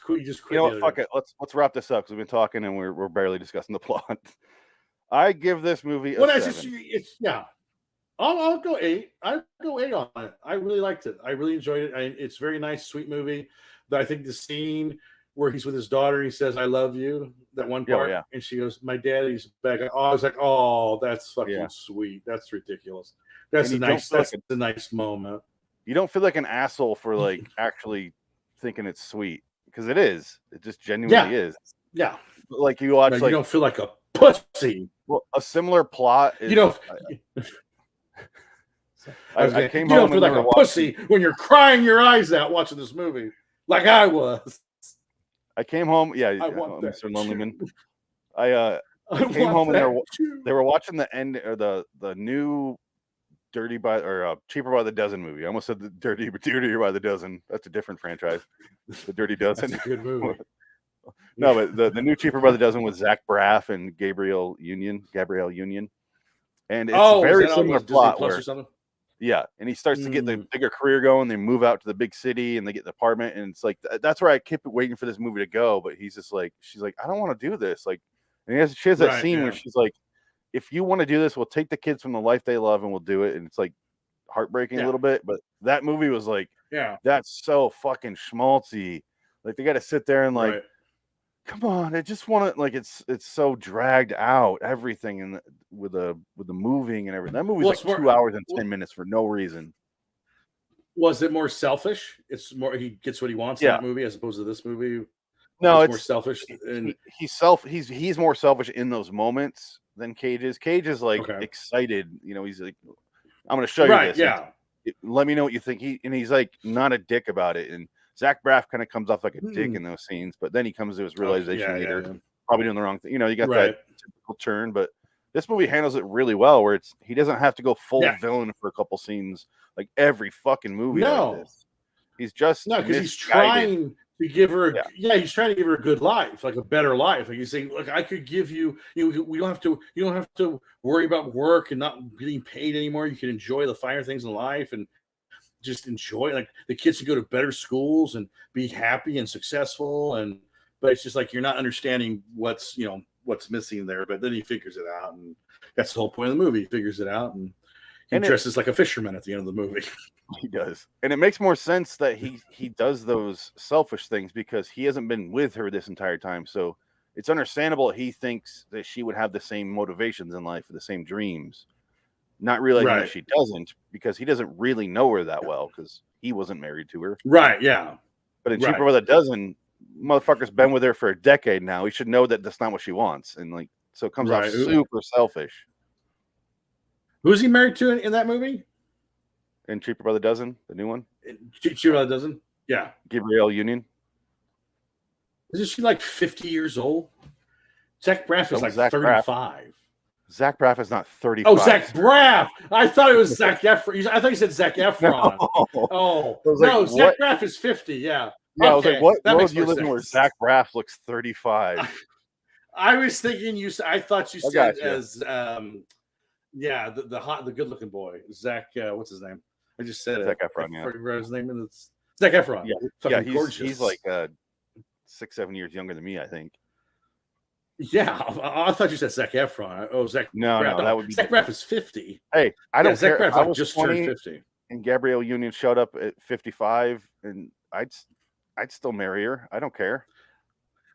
quit. You know what? Fuck it. Let's wrap this up because we've been talking and we're barely discussing the plot. I give this movie a 7. I'll go 8. I'll go 8 on it. I really liked it. I really enjoyed it. It's a very nice, sweet movie. But I think the scene where he's with his daughter, he says, "I love you." That one part, and she goes, "My daddy's back." I was like, "Oh, that's fucking sweet. That's ridiculous. That's a nice moment." You don't feel like an asshole for like actually thinking it's sweet because it is. It just genuinely is. Yeah. Like you watch, you don't feel like a pussy. Well, a similar plot is. You know. I came you home don't feel like a pussy when you're crying your eyes out watching this movie, like I was. I came home, Mr. Lonelyman. I came home and they were watching the end or the new Cheaper by the Dozen movie. I almost said the Dirtier by the Dozen. That's a different franchise. The Dirty Dozen. That's a good movie. No, but the new Cheaper by the Dozen with Zach Braff and Gabrielle Union, and it's a very similar plot where. Yeah, and he starts to get the bigger career going. They move out to the big city and they get the apartment, and it's like that's where I kept waiting for this movie to go. But he's just like, she's like, I don't want to do this. Like, and she has that scene where she's like, if you want to do this, we'll take the kids from the life they love and we'll do it. And it's like heartbreaking a little bit, but that movie was like, that's so fucking schmaltzy. Like they got to sit there and like. Come on, I just want to it's so dragged out everything and with the moving and everything. That movie's like 2 hours and 10 minutes for no reason. Was it more selfish? It's more he gets what he wants in that movie as opposed to this movie. No, it's more selfish. And he's more selfish in those moments than Cage is. Cage is like excited. You know, he's like, I'm going to show you this. Yeah. Let me know what you think. He's like not a dick about it. And Zach Braff kind of comes off like a dick in those scenes, but then he comes to his realization later, probably doing the wrong thing. You know, you got that typical turn, but this movie handles it really well where he doesn't have to go full villain for a couple scenes like every fucking movie. Like this. He's just because he's trying to give her he's trying to give her a good life, like a better life. Like he's saying, look, I could give you you don't have to worry about work and not getting paid anymore. You can enjoy the finer things in life and just enjoy, like the kids can go to better schools and be happy and successful, but it's just like you're not understanding what's missing there. But then he figures it out, and that's the whole point of the movie. He figures it out, and he dresses like a fisherman at the end of the movie. He does, and it makes more sense that he does those selfish things because he hasn't been with her this entire time. So it's understandable he thinks that she would have the same motivations in life, the same dreams, not realizing that she doesn't, because he doesn't really know her that well because he wasn't married to her. Right? Yeah. But in Cheaper by the Dozen, motherfucker's been with her for a decade now. He should know that that's not what she wants, and like so it comes off super selfish. Who's he married to in that movie? In Cheaper by the Dozen, the new one. Cheaper by the Dozen. Yeah. Gabrielle Union. Isn't she like 50 years old? Zach Braff is like Zach 35. Braff. Zach Braff is not 35. Oh, Zach Braff. I thought it was Zach Efron. I thought you said Zach Efron. No. Oh, like, Zach Braff is 50. Yeah. Yeah, I was like, what world do you live in where Zach Braff looks 35? I was thinking I thought you said as the good looking boy, Zach. What's his name? I just said Zach Efron. Yeah, his name is Zach Efron. Yeah, he's like 6-7 years younger than me, I think. Yeah, I thought you said Zach Efron. Oh, Zach. No, that would be Zach Braff is 50. Hey, I don't care. Zach Braff I was just 20, turned 50, and Gabrielle Union showed up at 55, and I'd still marry her. I don't care.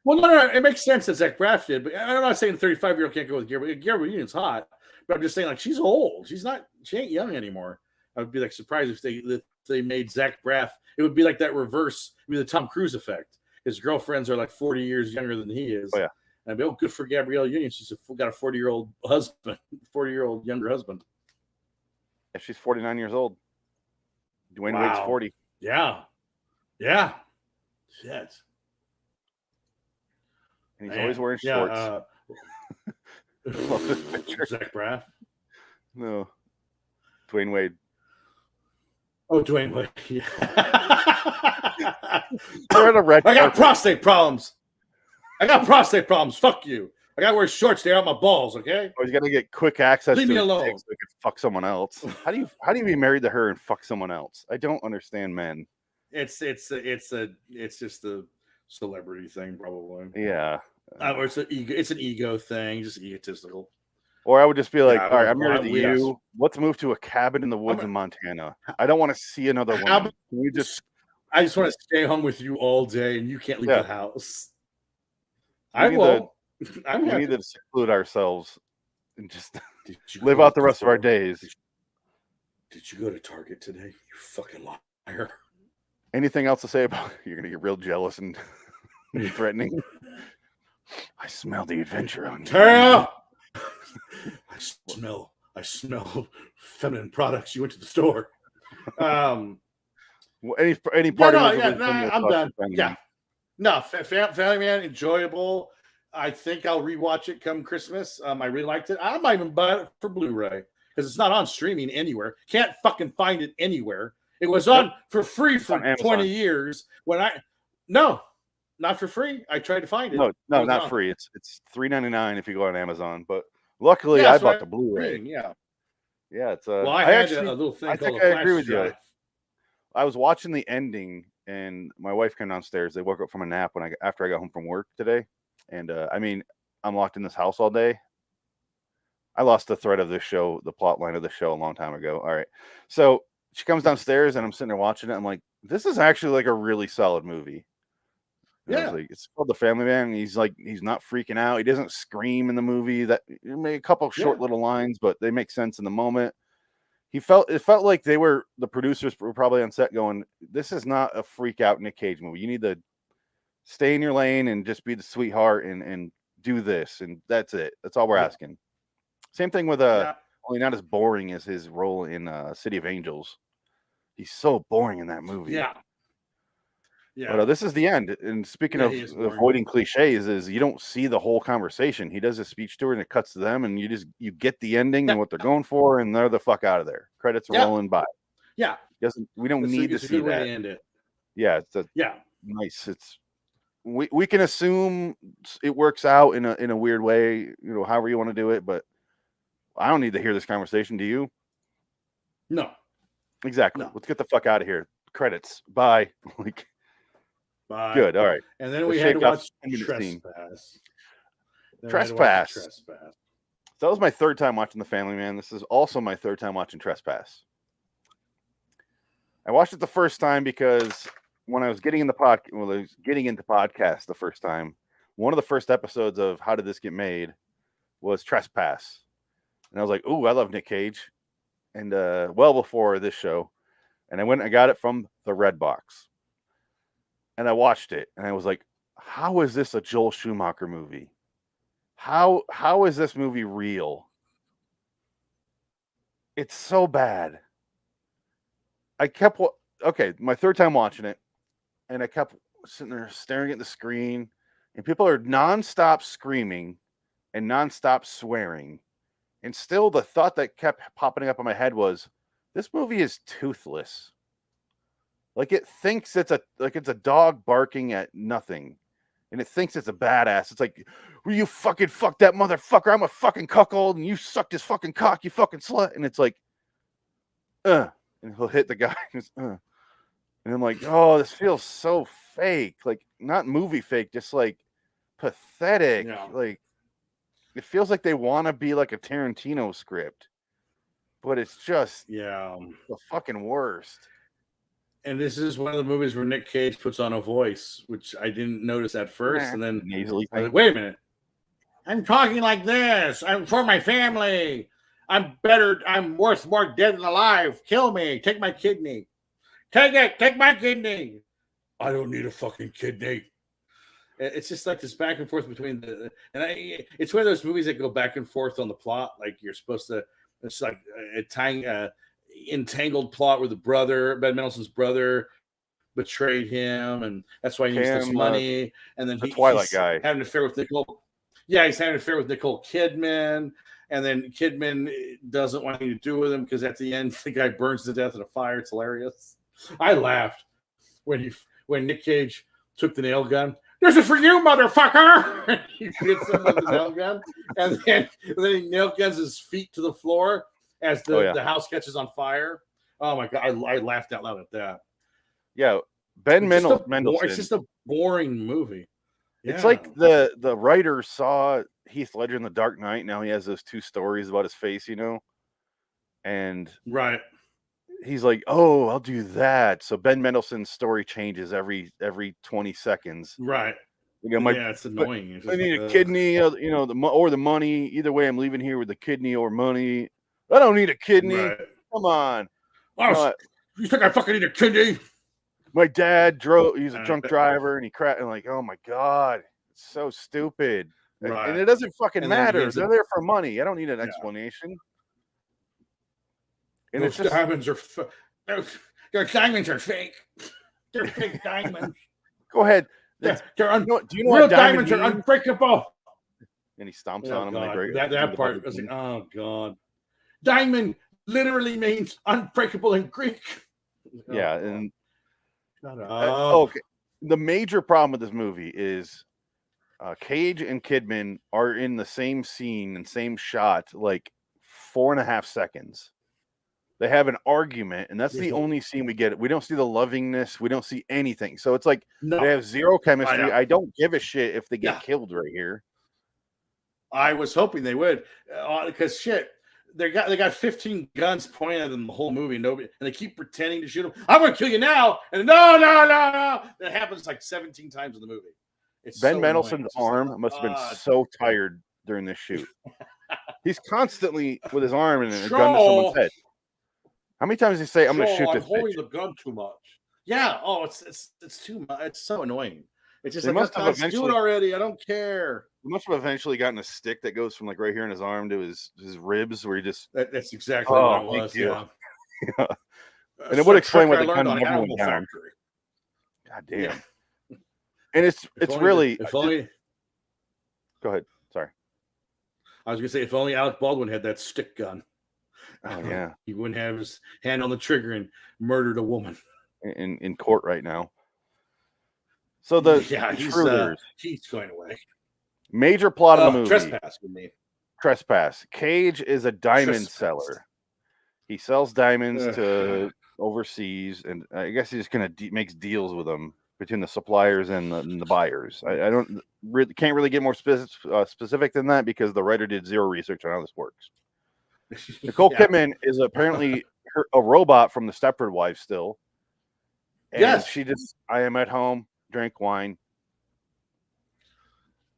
Well, no, it makes sense that Zach Braff did, but I'm not saying 35-year-old can't go with Gabrielle. Gabrielle Union's hot, but I'm just saying like she's old. She ain't young anymore. I would be like surprised if they made Zach Braff. It would be like that reverse, the Tom Cruise effect. His girlfriends are like 40 years younger than he is. Oh yeah. And I'd be, good for Gabrielle Union. She's got a 40-year-old husband, 40-year-old younger husband. Yeah, she's 49 years old. Dwayne Wade's 40. Yeah. Yeah. Shit. And he's always wearing shorts. Love this picture. Zach Braff? No. Dwayne Wade. Oh, Dwayne Wade. Yeah. I got prostate problems. Fuck you. I got to wear shorts to air out my balls, okay? Oh, he's got to get quick access Leave to me his alone. dick so he can fuck someone else. How do you be married to her and fuck someone else? I don't understand, men. It's just a celebrity thing, probably. Yeah. Or it's an ego thing, just egotistical. Or I would just be like, all right, I'm married to you. Yes. Let's move to a cabin in the woods in Montana. I don't want to see another woman. I just want to stay home with you all day, and you can't leave the house. We need to seclude ourselves and just live out the rest of our days. Did you go to Target today? You fucking liar. Anything else to say about it? You're going to get real jealous and threatening. I smell the adventure on you. Tara! I smell feminine products. You went to the store. Any part of I'm done. Yeah. No, Family Man, enjoyable. I think I'll rewatch it come Christmas. I really liked it. I might even buy it for Blu-ray because it's not on streaming anywhere. Can't fucking find it anywhere. It was on for free for 20 years. Not for free. I tried to find it. No, not free. It's $3.99 if you go on Amazon. But luckily, I bought the Blu-ray. Yeah. It's I had a little thing. I think I agree with you. I was watching the ending, and my wife came downstairs. They woke up from a nap after I got home from work today, and I'm locked in this house all day. I lost the thread of this show, the plot line of the show, a long time ago. All right, so she comes downstairs, and I'm sitting there watching it. I'm like, this is actually like a really solid movie. Yeah, it's called The Family Man. And he's not freaking out. He doesn't scream in the movie. That he made a couple of short little lines, but they make sense in the moment. It felt like the producers were probably on set going, this is not a freak out Nick Cage movie. You need to stay in your lane and just be the sweetheart and do this. And that's it. That's all we're asking. Same thing with only not as boring as his role in City of Angels. He's so boring in that movie. Yeah. But this is the end. And speaking of avoiding cliches, is you don't see the whole conversation. He does a speech to her and it cuts to them, and you get the ending and what they're going for, and they're the fuck out of there. Credits rolling by. Yeah. We don't need to see that. Way to end it. Yeah. Nice. We can assume it works out in a weird way, however you want to do it, but I don't need to hear this conversation. Do you? No. Exactly. No. Let's get the fuck out of here. Credits. Bye. Like, Bye. good. All right. And then The we had to shakeout watch 10-minute scene. Trespass. Trespass. Trespass. So that was my third time watching The Family Man. This is also my third time watching Trespass. I watched it the first time because when I was getting into podcast the first time, one of the first episodes of How Did This Get Made was Trespass. And I was like, ooh, I love Nick Cage. And well before this show. And I went and I got it from the Red Box. And I watched it. And I was like, how is this a Joel Schumacher movie? How is this movie real? It's so bad. I kept my third time watching it, and I kept sitting there staring at the screen, and people are nonstop screaming and nonstop swearing, and still the thought that kept popping up in my head was, this movie is toothless. Like it thinks it's a dog barking at nothing. And it thinks it's a badass. It's like, well, you fucking fuck that motherfucker. I'm a fucking cuckold, and you sucked his fucking cock, you fucking slut. And it's like, and he'll hit the guy. And I'm like, oh, this feels so fake. Like, not movie fake, just like pathetic. Yeah. Like, it feels like they want to be like a Tarantino script, but it's just the fucking worst. And this is one of the movies where Nick Cage puts on a voice, which I didn't notice at first. And then nasally. Like, wait a minute. I'm talking like this. I'm for my family. I'm better. I'm worth more dead than alive. Kill me. Take my kidney. Take it. Take my kidney. I don't need a fucking kidney. It's just like this back and forth between it's one of those movies that go back and forth on the plot. Like you're supposed to, it's like a entangled plot where the brother, Ben Mendelsohn's brother, betrayed him, and that's why he needs this money. And then he's having an affair with Nicole. Yeah, he's having an affair with Nicole Kidman, and then Kidman doesn't want anything to do with him because at the end the guy burns to death in a fire. It's hilarious. I laughed when Nick Cage took the nail gun. This is for you, motherfucker! He hits him with the nail gun, and then he nail guns his feet to the floor as the house catches on fire. Oh my god, I laughed out loud at that. Yeah, Mendelsohn. It's just a boring movie. Yeah. It's like the writer saw Heath Ledger in The Dark Knight. Now he has those two stories about his face, and right. He's like, oh, I'll do that. So Ben Mendelsohn's story changes every 20 seconds. Right. It's annoying. I need a kidney, or the money. Either way, I'm leaving here with the kidney or money. I don't need a kidney. Right. Come on. Oh, you think I fucking need a kidney? My dad drove. He's a drunk driver, and he crashed. And like, oh my god, it's so stupid. Right. And it doesn't fucking matter. They're there for money. I don't need an explanation. And those diamonds are their diamonds are fake. They're fake diamonds. Go ahead. Do you know real what diamonds are unbreakable? And he stomps on them. And that part was like, oh god. Diamond literally means unbreakable in Greek. Yeah, and okay. The major problem with this movie is Cage and Kidman are in the same scene and same shot like 4.5 seconds. They have an argument, and that's the only scene we get. We don't see the lovingness. We don't see anything. So it's like they have zero chemistry. I don't give a shit if they get killed right here. I was hoping they would, because they got 15 guns pointed at them the whole movie. And they keep pretending to shoot them. I'm gonna kill you now, and no. That happens like 17 times in the movie. Ben Mendelsohn's arm must have been so tired during this shoot. He's constantly with his arm and a gun to someone's head. How many times does he say, I'm going to shoot this bitch? I'm holding the gun too much. Yeah. Oh, it's too much. It's so annoying. It's just like, guys, do it already. I don't care. He must have eventually gotten a stick that goes from like right here in his arm to his ribs where he just... That's exactly what it was, yeah. And it would explain why the gun never went down. God damn. Yeah. And it's really... Only... Go ahead. Sorry. I was going to say, if only Alec Baldwin had that stick gun. Oh yeah, he wouldn't have his hand on the trigger and murdered a woman in court right now. So he's going away. Major plot of the movie. Trespass with me. Trespass. Cage is a diamond seller. He sells diamonds to overseas, and I guess he just kind of makes deals with them between the suppliers and the buyers. I don't really can't really get more specific than that because the writer did zero research on how this works. Nicole Kidman is apparently a robot from the Stepford Wives still. And she just, I am at home, drank wine.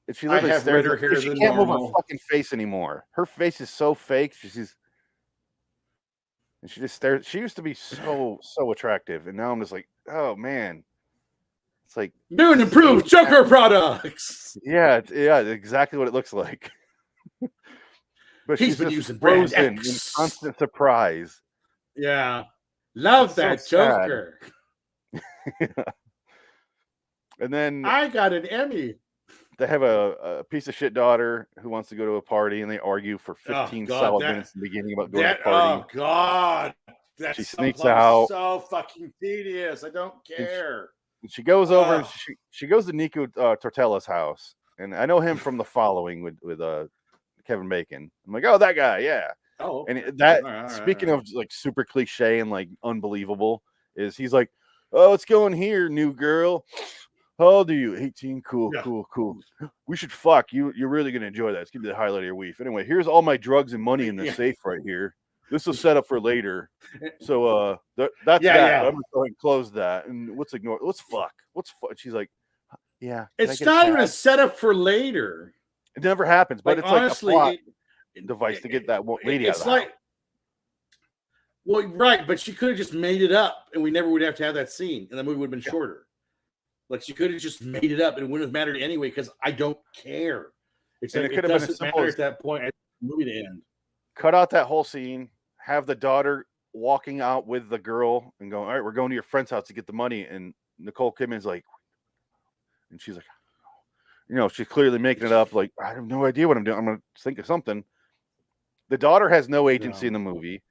And she literally stares at her. She can't move her fucking face anymore. Her face is so fake. And she just stares. She used to be so attractive, and now I'm just like, oh man, it's like new and improved Joker products. Yeah, exactly what it looks like. But he's been using brand X. In constant surprise. Yeah, love that Joker. And then I got an Emmy. They have a piece of shit daughter who wants to go to a party, and they argue for 15 solid minutes in the beginning about going to the party. Oh God, she sneaks out. So fucking tedious. I don't care. And she goes over. And she goes to Nico Tortella's house, and I know him from The Following with Kevin Bacon. I'm like, oh, that guy, yeah. Oh, and speaking of like super cliche and like unbelievable, is he's like, oh, what's going here, new girl? How old are you? 18. Cool. We should fuck. You're really gonna enjoy that. It's gonna be the highlight of your week. Anyway, here's all my drugs and money in the safe right here. This will set up for later. So that's that. I'm gonna go ahead and close that. And let's ignore. Let's fuck. She's like, yeah. It's not even a setup for later. It never happens, but it's honestly, like a plot device to get that lady out of the house. Well, right, but she could have just made it up, and we never would have to have that scene, and the movie would have been shorter. Like she could have just made it up, and it wouldn't have mattered anyway because I don't care. It doesn't matter at that point. I want the movie to end. Cut out that whole scene. Have the daughter walking out with the girl and going, all right, we're going to your friend's house to get the money. And Nicole Kidman's like, and she's like, she's clearly making it up. Like, I have no idea what I'm doing. I'm going to think of something. The daughter has no agency in the movie.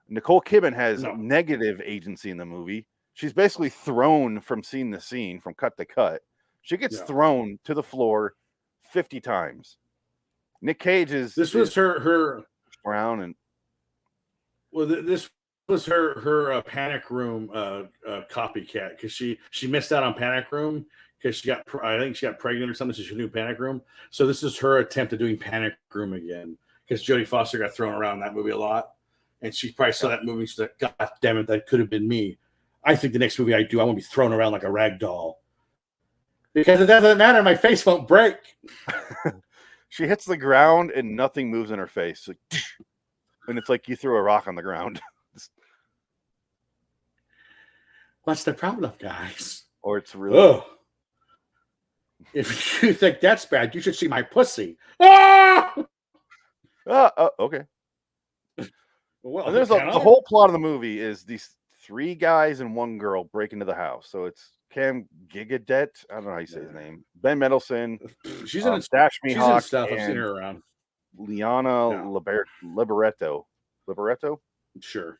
Nicole Kidman has negative agency in the movie. She's basically thrown from scene to scene, from cut to cut. She gets thrown to the floor 50 times. Nick Cage is. This was her Brown and. Well, this was her Panic Room copycat because she missed out on Panic Room because I think she got pregnant or something. So she knew Panic Room. So this is her attempt at doing Panic Room again because Jodie Foster got thrown around in that movie a lot, and she probably saw that movie. She's like, God damn it, that could have been me. I think the next movie I do, I want to be thrown around like a rag doll. Because it doesn't matter, my face won't break. She hits the ground and nothing moves in her face. Like, and it's like you threw a rock on the ground. What's the problem, guys? Or it's really... If you think that's bad, you should see my pussy. Ah! Okay. Well, and there's the whole plot of the movie is these 3 guys and 1 girl break into the house. So it's Cam Gigadet. I don't know how you say his name. Ben Mendelsohn. She's in Dash Me Hawk stuff. I've seen her around. Liana Liberato. Sure.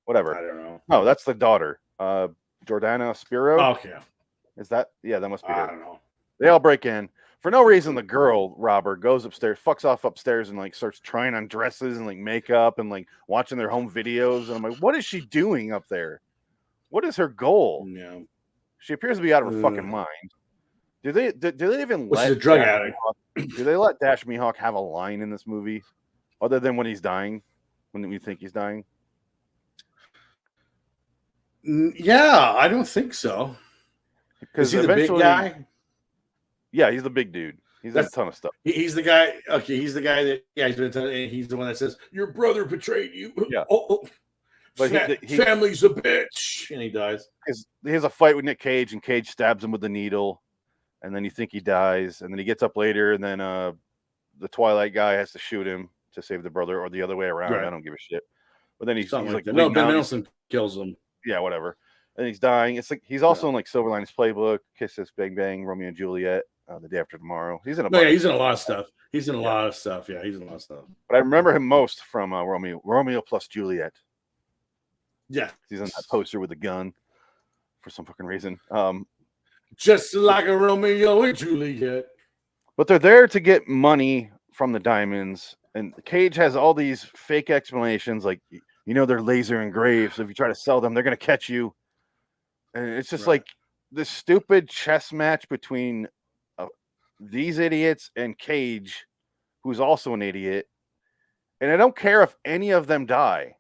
Whatever. I don't know. No, that's the daughter. Jordana Spiro. Okay. Is that? Yeah, that must be her. I don't know. They all break in. For no reason, the girl, Robert, goes upstairs, fucks off upstairs, and like starts trying on dresses and like makeup and like watching their home videos. And I'm like, what is she doing up there? What is her goal? Yeah. She appears to be out of her fucking mind. Do they even let she's a drug addict? Do they let Dash Mihawk have a line in this movie, other than when he's dying? When we think he's dying? Yeah, I don't think so. Because he's the big guy. Yeah, he's the big dude. He's done a ton of stuff. He's the guy. Okay, he's the guy that. Yeah, he's the one that says your brother betrayed you. Yeah. But family's a bitch, and he dies. He has a fight with Nick Cage, and Cage stabs him with the needle, and then you think he dies, and then he gets up later, and then the Twilight guy has to shoot him to save the brother, or the other way around. Right. I don't give a shit. But then he's like, no, Ben Mendelsohn kills him. Yeah, whatever. And he's dying. It's like he's also in like Silver Linings Playbook, Kiss This Bang Bang, Romeo and Juliet, The Day After Tomorrow. He's in a he's in a lot of stuff. He's in a lot of stuff. Yeah, he's in a lot of stuff. But I remember him most from Romeo plus Juliet. Yeah, he's on that poster with a gun for some fucking reason. Just like a Romeo and Juliet. But they're there to get money from the diamonds, and Cage has all these fake explanations, like you know they're laser engraved, so if you try to sell them, they're gonna catch you. And it's just like this stupid chess match between these idiots and Cage, who's also an idiot. And I don't care if any of them die.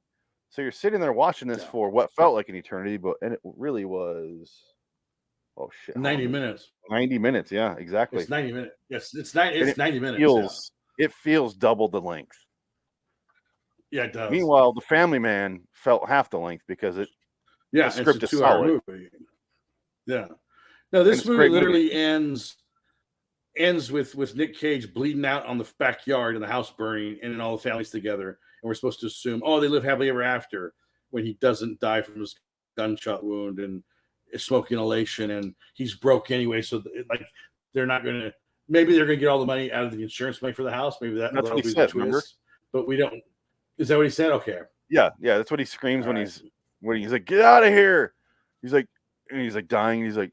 So you're sitting there watching this for what felt like an eternity, and it really was. Oh shit! 90 minutes. 90 minutes. Yeah, exactly. It's 90 minutes. Yes, it's 90 minutes. It feels double the length. Yeah, it does. Meanwhile, The Family Man felt half the length because the script it's is a 2-hour solid. movie. Yeah. No, this movie literally ends with Nick Cage bleeding out on the backyard and the house burning, and then all the families together. And we're supposed to assume, they live happily ever after, when he doesn't die from his gunshot wound and is smoking inhalation, and he's broke anyway. So they're not going to. Maybe they're going to get all the money out of the insurance money for the house. Maybe that's what he said. Remember? But we don't. Is that what he said? Okay. Yeah. That's what he screams when he's like, "Get out of here!" He's like dying. He's like,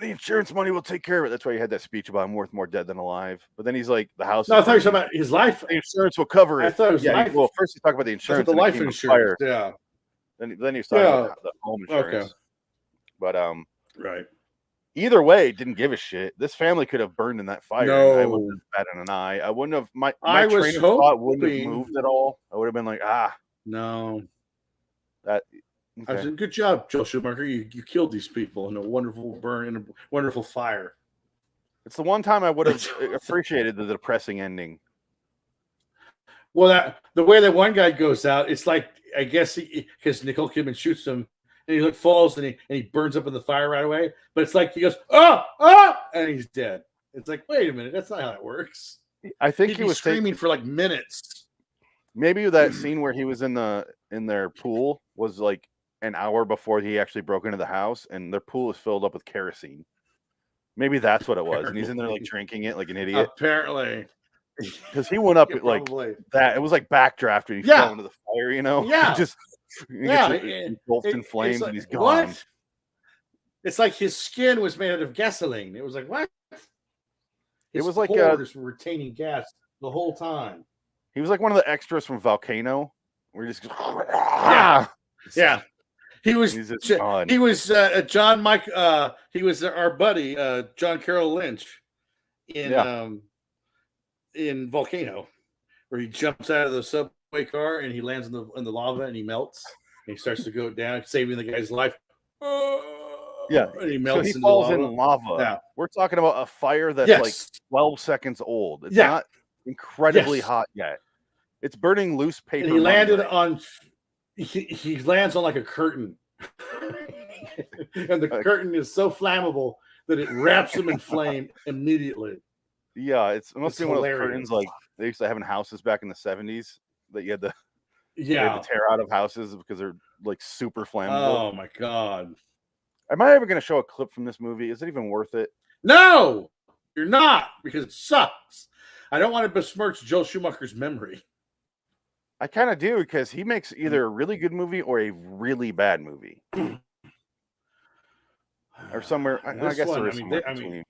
the insurance money will take care of it. That's why he had that speech about I'm worth more dead than alive. But then he's like, the house. No, I thought he was talking about his life. The insurance will cover it. I thought it was life. Well, first he talked about the insurance. The life insurance. Yeah. Then he was talking about the home insurance. Okay. But right. Either way, didn't give a shit. This family could have burned in that fire. No. I wouldn't have batted an eye. I wouldn't have. My train of thought wouldn't have moved at all. I would have been like, no. That. Okay. I said, good job, Joel Schumacher. You killed these people in a wonderful burn, in a wonderful fire. It's the one time I would have appreciated the depressing ending. Well, the way that one guy goes out, it's like, I guess because Nicole Kidman shoots him and he falls and he burns up in the fire right away. But it's like he goes, and he's dead. It's like, wait a minute, that's not how it works. I think he was screaming for like minutes. Maybe that scene where he was in their pool was like an hour before he actually broke into the house, and their pool is filled up with kerosene. Maybe that's what it was, and he's in there like drinking it like an idiot. Apparently, because he went up like that. It was like backdraft, and he fell into the fire. You know, yeah, engulfed in flames, and he's gone. What? It's like his skin was made out of gasoline. It was like what? It was like just retaining gas the whole time. He was like one of the extras from Volcano, where he just yeah. He was John Mike. He was our buddy John Carroll Lynch in Volcano, where he jumps out of the subway car and he lands in the lava and he melts and he starts to go down, saving the guy's life. And he melts. So he falls in lava. Yeah. We're talking about a fire that's like 12 seconds old. It's not incredibly hot yet. It's burning loose paper. And he landed on. He lands on like a curtain, and the curtain is so flammable that it wraps him in flame immediately. Yeah, it must be one of those curtains like they used to have in houses back in the 70s that you had to tear out of houses because they're like super flammable. Oh my god! Am I ever going to show a clip from this movie? Is it even worth it? No, you're not, because it sucks. I don't want to besmirch Joel Schumacher's memory. I kind of do, because he makes either a really good movie or a really bad movie. Or somewhere. I guess there is somewhere between.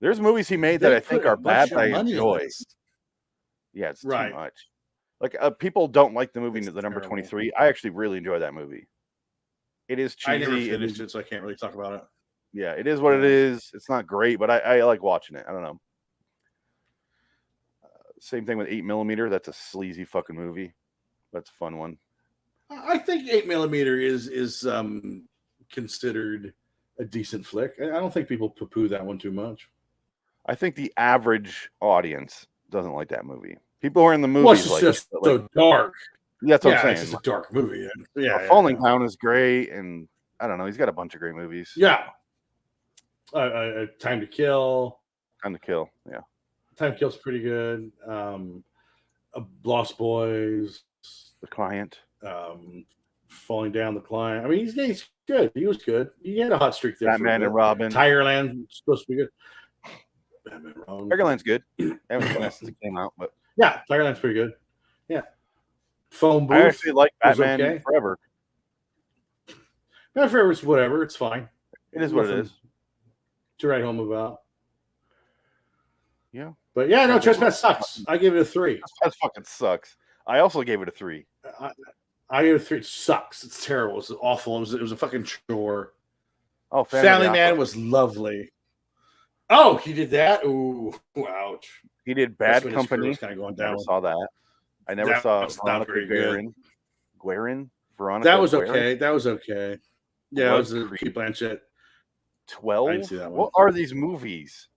There's movies he made that I think are bad, but I enjoy. Yeah, it's too much. Like people don't like the movie The Number 23. I actually really enjoy that movie. It is cheesy. I never finished it, so I can't really talk about it. Yeah, it is what it is. It's not great, but I like watching it. I don't know. Same thing with 8mm. That's a sleazy fucking movie. That's a fun one. I think 8mm is considered a decent flick. I don't think people poo-poo that one too much. I think the average audience doesn't like that movie. People who are in the movies it's just so dark. That's what I'm saying. It's just a dark movie. Falling Down is great, and I don't know. He's got a bunch of great movies. Yeah. Time to Kill. Yeah. Time to Kill's pretty good. Lost Boys. The Client. Falling Down, The Client. I mean, he's good. He was good. He had a hot streak there. Batman and Robin. Tigerland supposed to be good. Batman and Robin. Tigerland's good. I haven't seen that since it came out, but yeah, Tigerland's pretty good. Yeah. Phone Booth. I actually like Batman Forever. Batman Forever's whatever. It's fine. It is what it is. To write home about. Yeah. But yeah, no, Trespass sucks. I give it a 3. Trespass fucking sucks. I also gave it a 3. I give it 3. It sucks. It's terrible. It's awful. It was a fucking chore. Oh, Family Man was lovely. Oh, he did that? Ooh, ouch. He did Bad Company. Was kind of going down. Never saw that. I never saw Veronica Guerin. Veronica. That was Guerin? okay. That was okay. Yeah, it was a Kate Blanchett. 12. I didn't see that one. What are these movies?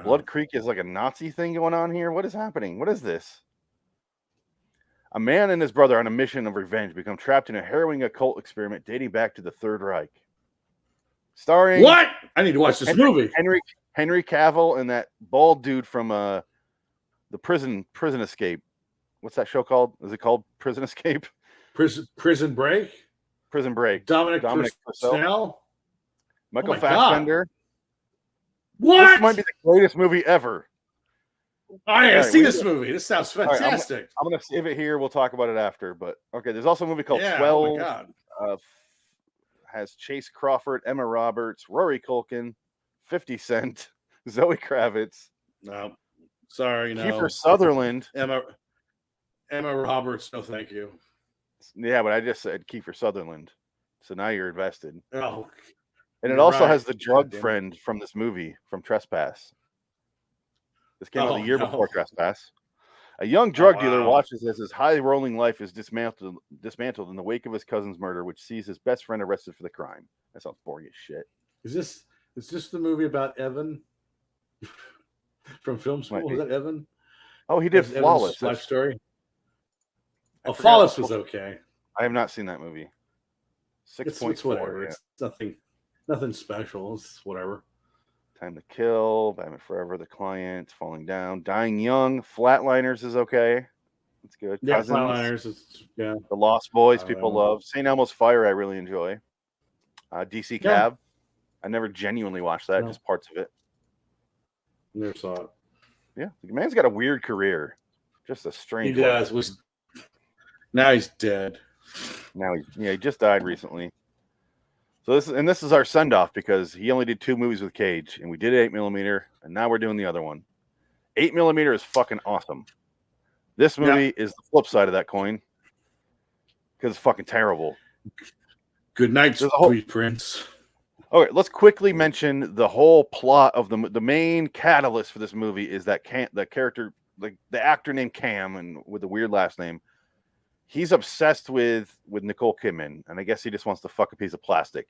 Blood Creek is like a Nazi thing going on here. What is happening? What is this? A man and his brother on a mission of revenge become trapped in a harrowing occult experiment dating back to the Third Reich. Starring what? I need to watch this movie. Henry Cavill and that bald dude from the Prison Escape. What's that show called? Is it called Prison Escape? Prison Break? Prison Break. Dominic Purcell? Michael Fassbender. What? This might be the greatest movie ever. I didn't see this movie. This sounds fantastic. Right, I'm going to save it here. We'll talk about it after. But okay, there's also a movie called 12. Oh my God. Has Chase Crawford, Emma Roberts, Rory Culkin, 50 Cent, Zoe Kravitz. No, sorry, no. Kiefer Sutherland. Emma Roberts. No, thank you. Yeah, but I just said Kiefer Sutherland, so now you're invested. Oh, and it also has the drug friend from this movie from Trespass. This came out the year before Trespass. A young drug dealer watches as his high-rolling life is dismantled in the wake of his cousin's murder, which sees his best friend arrested for the crime. That sounds boring as shit. Is this the movie about Evan from film school? Was that Evan? Oh, he did Flawless. Life story. Flawless was okay. I have not seen that movie. 6.4. It's whatever. Yeah. It's nothing special. It's whatever. Time to Kill, Batman Forever, The Client, Falling Down, Dying Young, Flatliners is okay. It's good. Yeah, Cousins, Flatliners is The Lost Boys, people love. St. Elmo's Fire, I really enjoy. DC Cab. I never genuinely watched that, just parts of it. Never saw it. Yeah, the man's got a weird career. Just a strange. He does. Now he's dead. He just died recently. So this is our send off because he only did 2 movies with Cage, and we did 8mm, and now we're doing the other one. 8mm is fucking awesome. This movie is the flip side of that coin because it's fucking terrible. Good night, sweet prince. Okay, let's quickly mention the whole plot of the main catalyst for this movie is that the character, like the actor named Cam, and with the weird last name. He's obsessed with Nicole Kidman, and I guess he just wants to fuck a piece of plastic.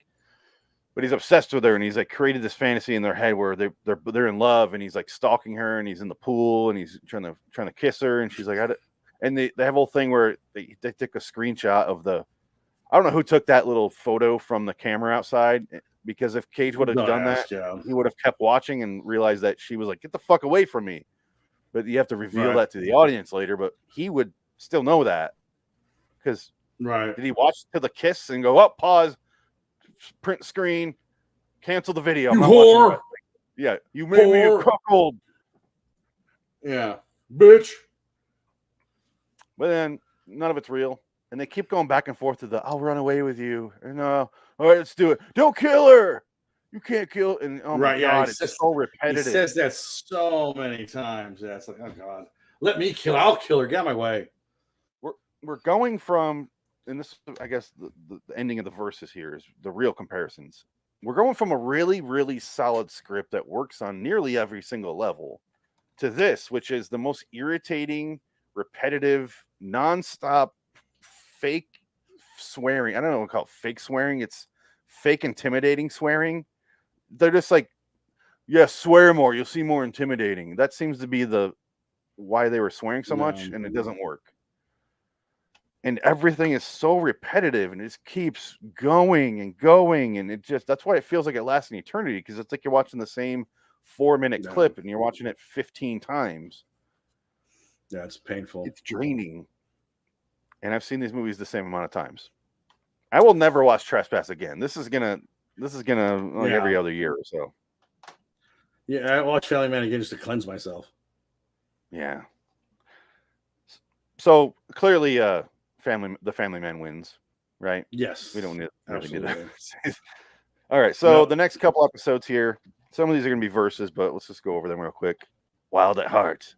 But he's obsessed with her, and he's like created this fantasy in their head where they're in love, and he's like stalking her, and he's in the pool, and he's trying to kiss her, and she's like, and they have a whole thing where they took a screenshot of I don't know who took that little photo from the camera outside, because if Cage would have done that, he would have kept watching and realized that she was like, get the fuck away from me. But you have to reveal that to the audience later, but he would still know that. Because did he watch to the kiss and go up, pause, print screen, cancel the video? You whore! Yeah, you made me a cuckold. Yeah, bitch. But then none of it's real, and they keep going back and forth to I'll run away with you, and all right, let's do it. Don't kill her. You can't kill. And oh my god, it's so repetitive. He says that so many times. Yeah, it's like, oh god, let me kill. I'll kill her. Get out of my way. We're going from, and this, I guess, the ending of the verses here is the real comparisons. We're going from a really, really solid script that works on nearly every single level to this, which is the most irritating, repetitive, nonstop, fake swearing. I don't know what to call it, fake swearing. It's fake intimidating swearing. They're just like, yeah, swear more. You'll see more intimidating. That seems to be why they were swearing so much, and it doesn't work. And everything is so repetitive, and it just keeps going and going, and that's why it feels like it lasts an eternity, because it's like you're watching the same 4-minute clip, and you're watching it 15 times. Yeah, it's painful. It's draining. And I've seen these movies the same amount of times. I will never watch Trespass again. This is gonna every other year or so. Yeah, I watch Family Man again just to cleanse myself. Yeah. So clearly, the Family Man wins, right? Yes. We don't need do that. All right. So the next couple episodes here, some of these are going to be verses, but let's just go over them real quick. Wild at Heart.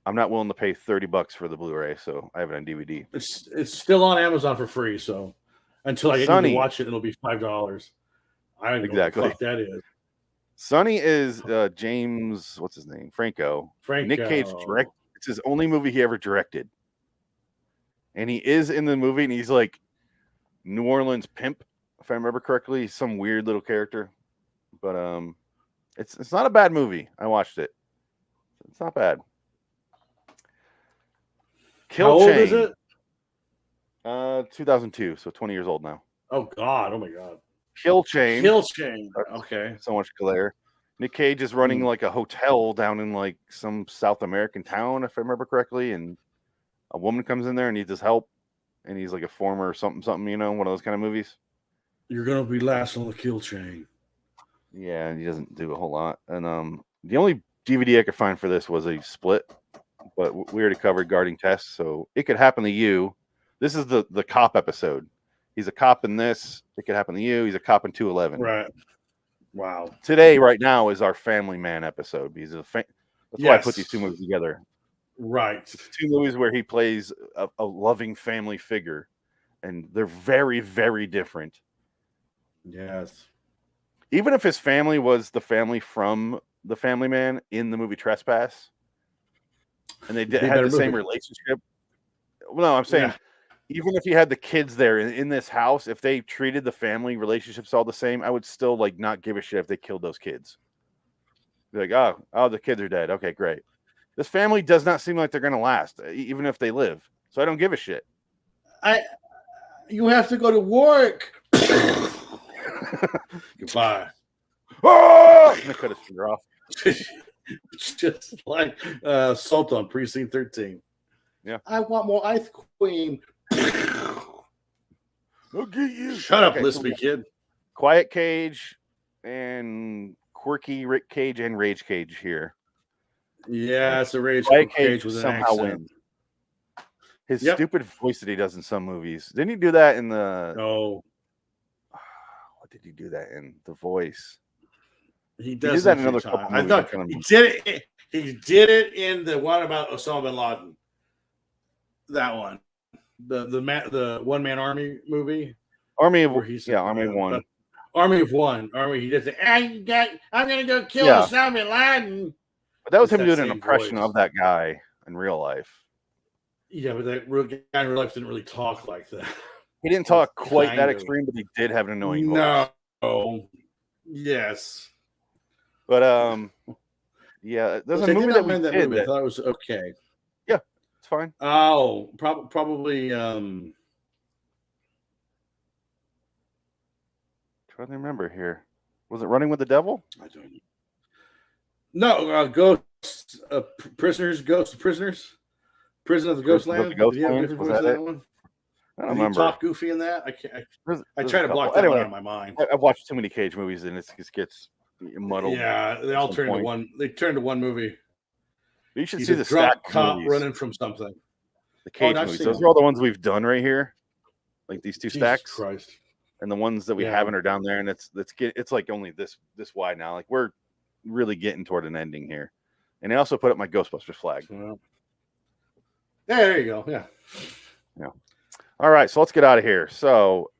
I'm not willing to pay $30 for the Blu-ray, so I have it on DVD. It's still on Amazon for free. So until I get you to watch it, it'll be $5. I don't even know what the fuck that is. Sonny is James, what's his name? Franco. Nick Cage direct. It's his only movie he ever directed. And he is in the movie, and he's like New Orleans pimp, if I remember correctly. He's some weird little character. But it's not a bad movie. I watched it. It's not bad. How old is it? 2002, so 20 years old now. Oh God! Oh my God! Kill Chain. Okay. So much glare. Nick Cage is running like a hotel down in like some South American town, if I remember correctly, and a woman comes in there and needs his help, and he's like a former something, one of those kind of movies. You're gonna be last on the kill chain. Yeah, and he doesn't do a whole lot. And the only DVD I could find for this was a split, but we already covered Guarding Tess, so It Could Happen to You. This is the cop episode. He's a cop in this. It Could Happen to You. He's a cop in 211. Right. Wow. Today, right now, is our Family Man episode. That's why I put these two movies together. Right. It's two movies where he plays a loving family figure, and they're very, very different. Yes. Even if his family was the family from the Family Man in the movie Trespass, and they had the same relationship. Well, no, I'm saying even if you had the kids there in this house, if they treated the family relationships all the same, I would still like not give a shit if they killed those kids. Be like, oh, the kids are dead. Okay, great. This family does not seem like they're going to last, even if they live. So I don't give a shit. You have to go to work. Goodbye. Oh! And I cut his finger off. Just like Salt on Precinct 13. Yeah. I want more ice cream. I'll get you. Shut up, lispy kid. Quiet Cage and quirky Rick Cage and Rage Cage here. Yeah, it's a Rage Cage with somehow wins. His stupid voice that he does in some movies. Didn't he do that in the? No. What did he do that in? The Voice. He did that in another couple movies. I thought he did it. He did it in the one about Osama bin Laden. That one, the one man army movie. Army of One. Army of One. He did say, I'm gonna go kill Osama bin Laden. But that was him doing an impression of that guy in real life. Yeah, but that real guy in real life didn't really talk like that. He didn't talk quite that extreme, but he did have an annoying voice. No. Yes. But yeah, there's a movie that we did movie. I thought it was okay. Yeah, it's fine. Oh, probably. Trying to remember here. Was it Running with the Devil? I don't know. No, Ghosts, Prisoners, Ghosts, Prisoners, Prison of the Ghostland. Was that one? I don't remember. Did he talk goofy in that? I try to block that one out of my mind. I've watched too many Cage movies, and it just gets muddled. Yeah, they all turn to one. They turn to one movie. You should see the drunk cop movies. Running from something. The Cage movies. Those are all the ones we've done right here, like these two stacks. Christ. And the ones that we haven't are down there, and it's like only this wide now. Like we're really getting toward an ending here. And I also put up my Ghostbusters flag. Yeah, there you go. Yeah. All right, so let's get out of here. So,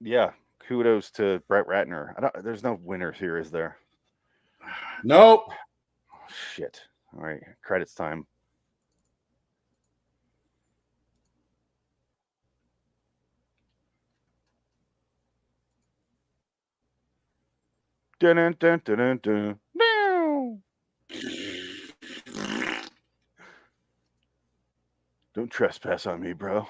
yeah, kudos to Brett Ratner. There's no winners here, is there? Nope. Oh, shit. All right, credits time. Dun, dun, dun, dun, dun. No. Don't trespass on me, bro.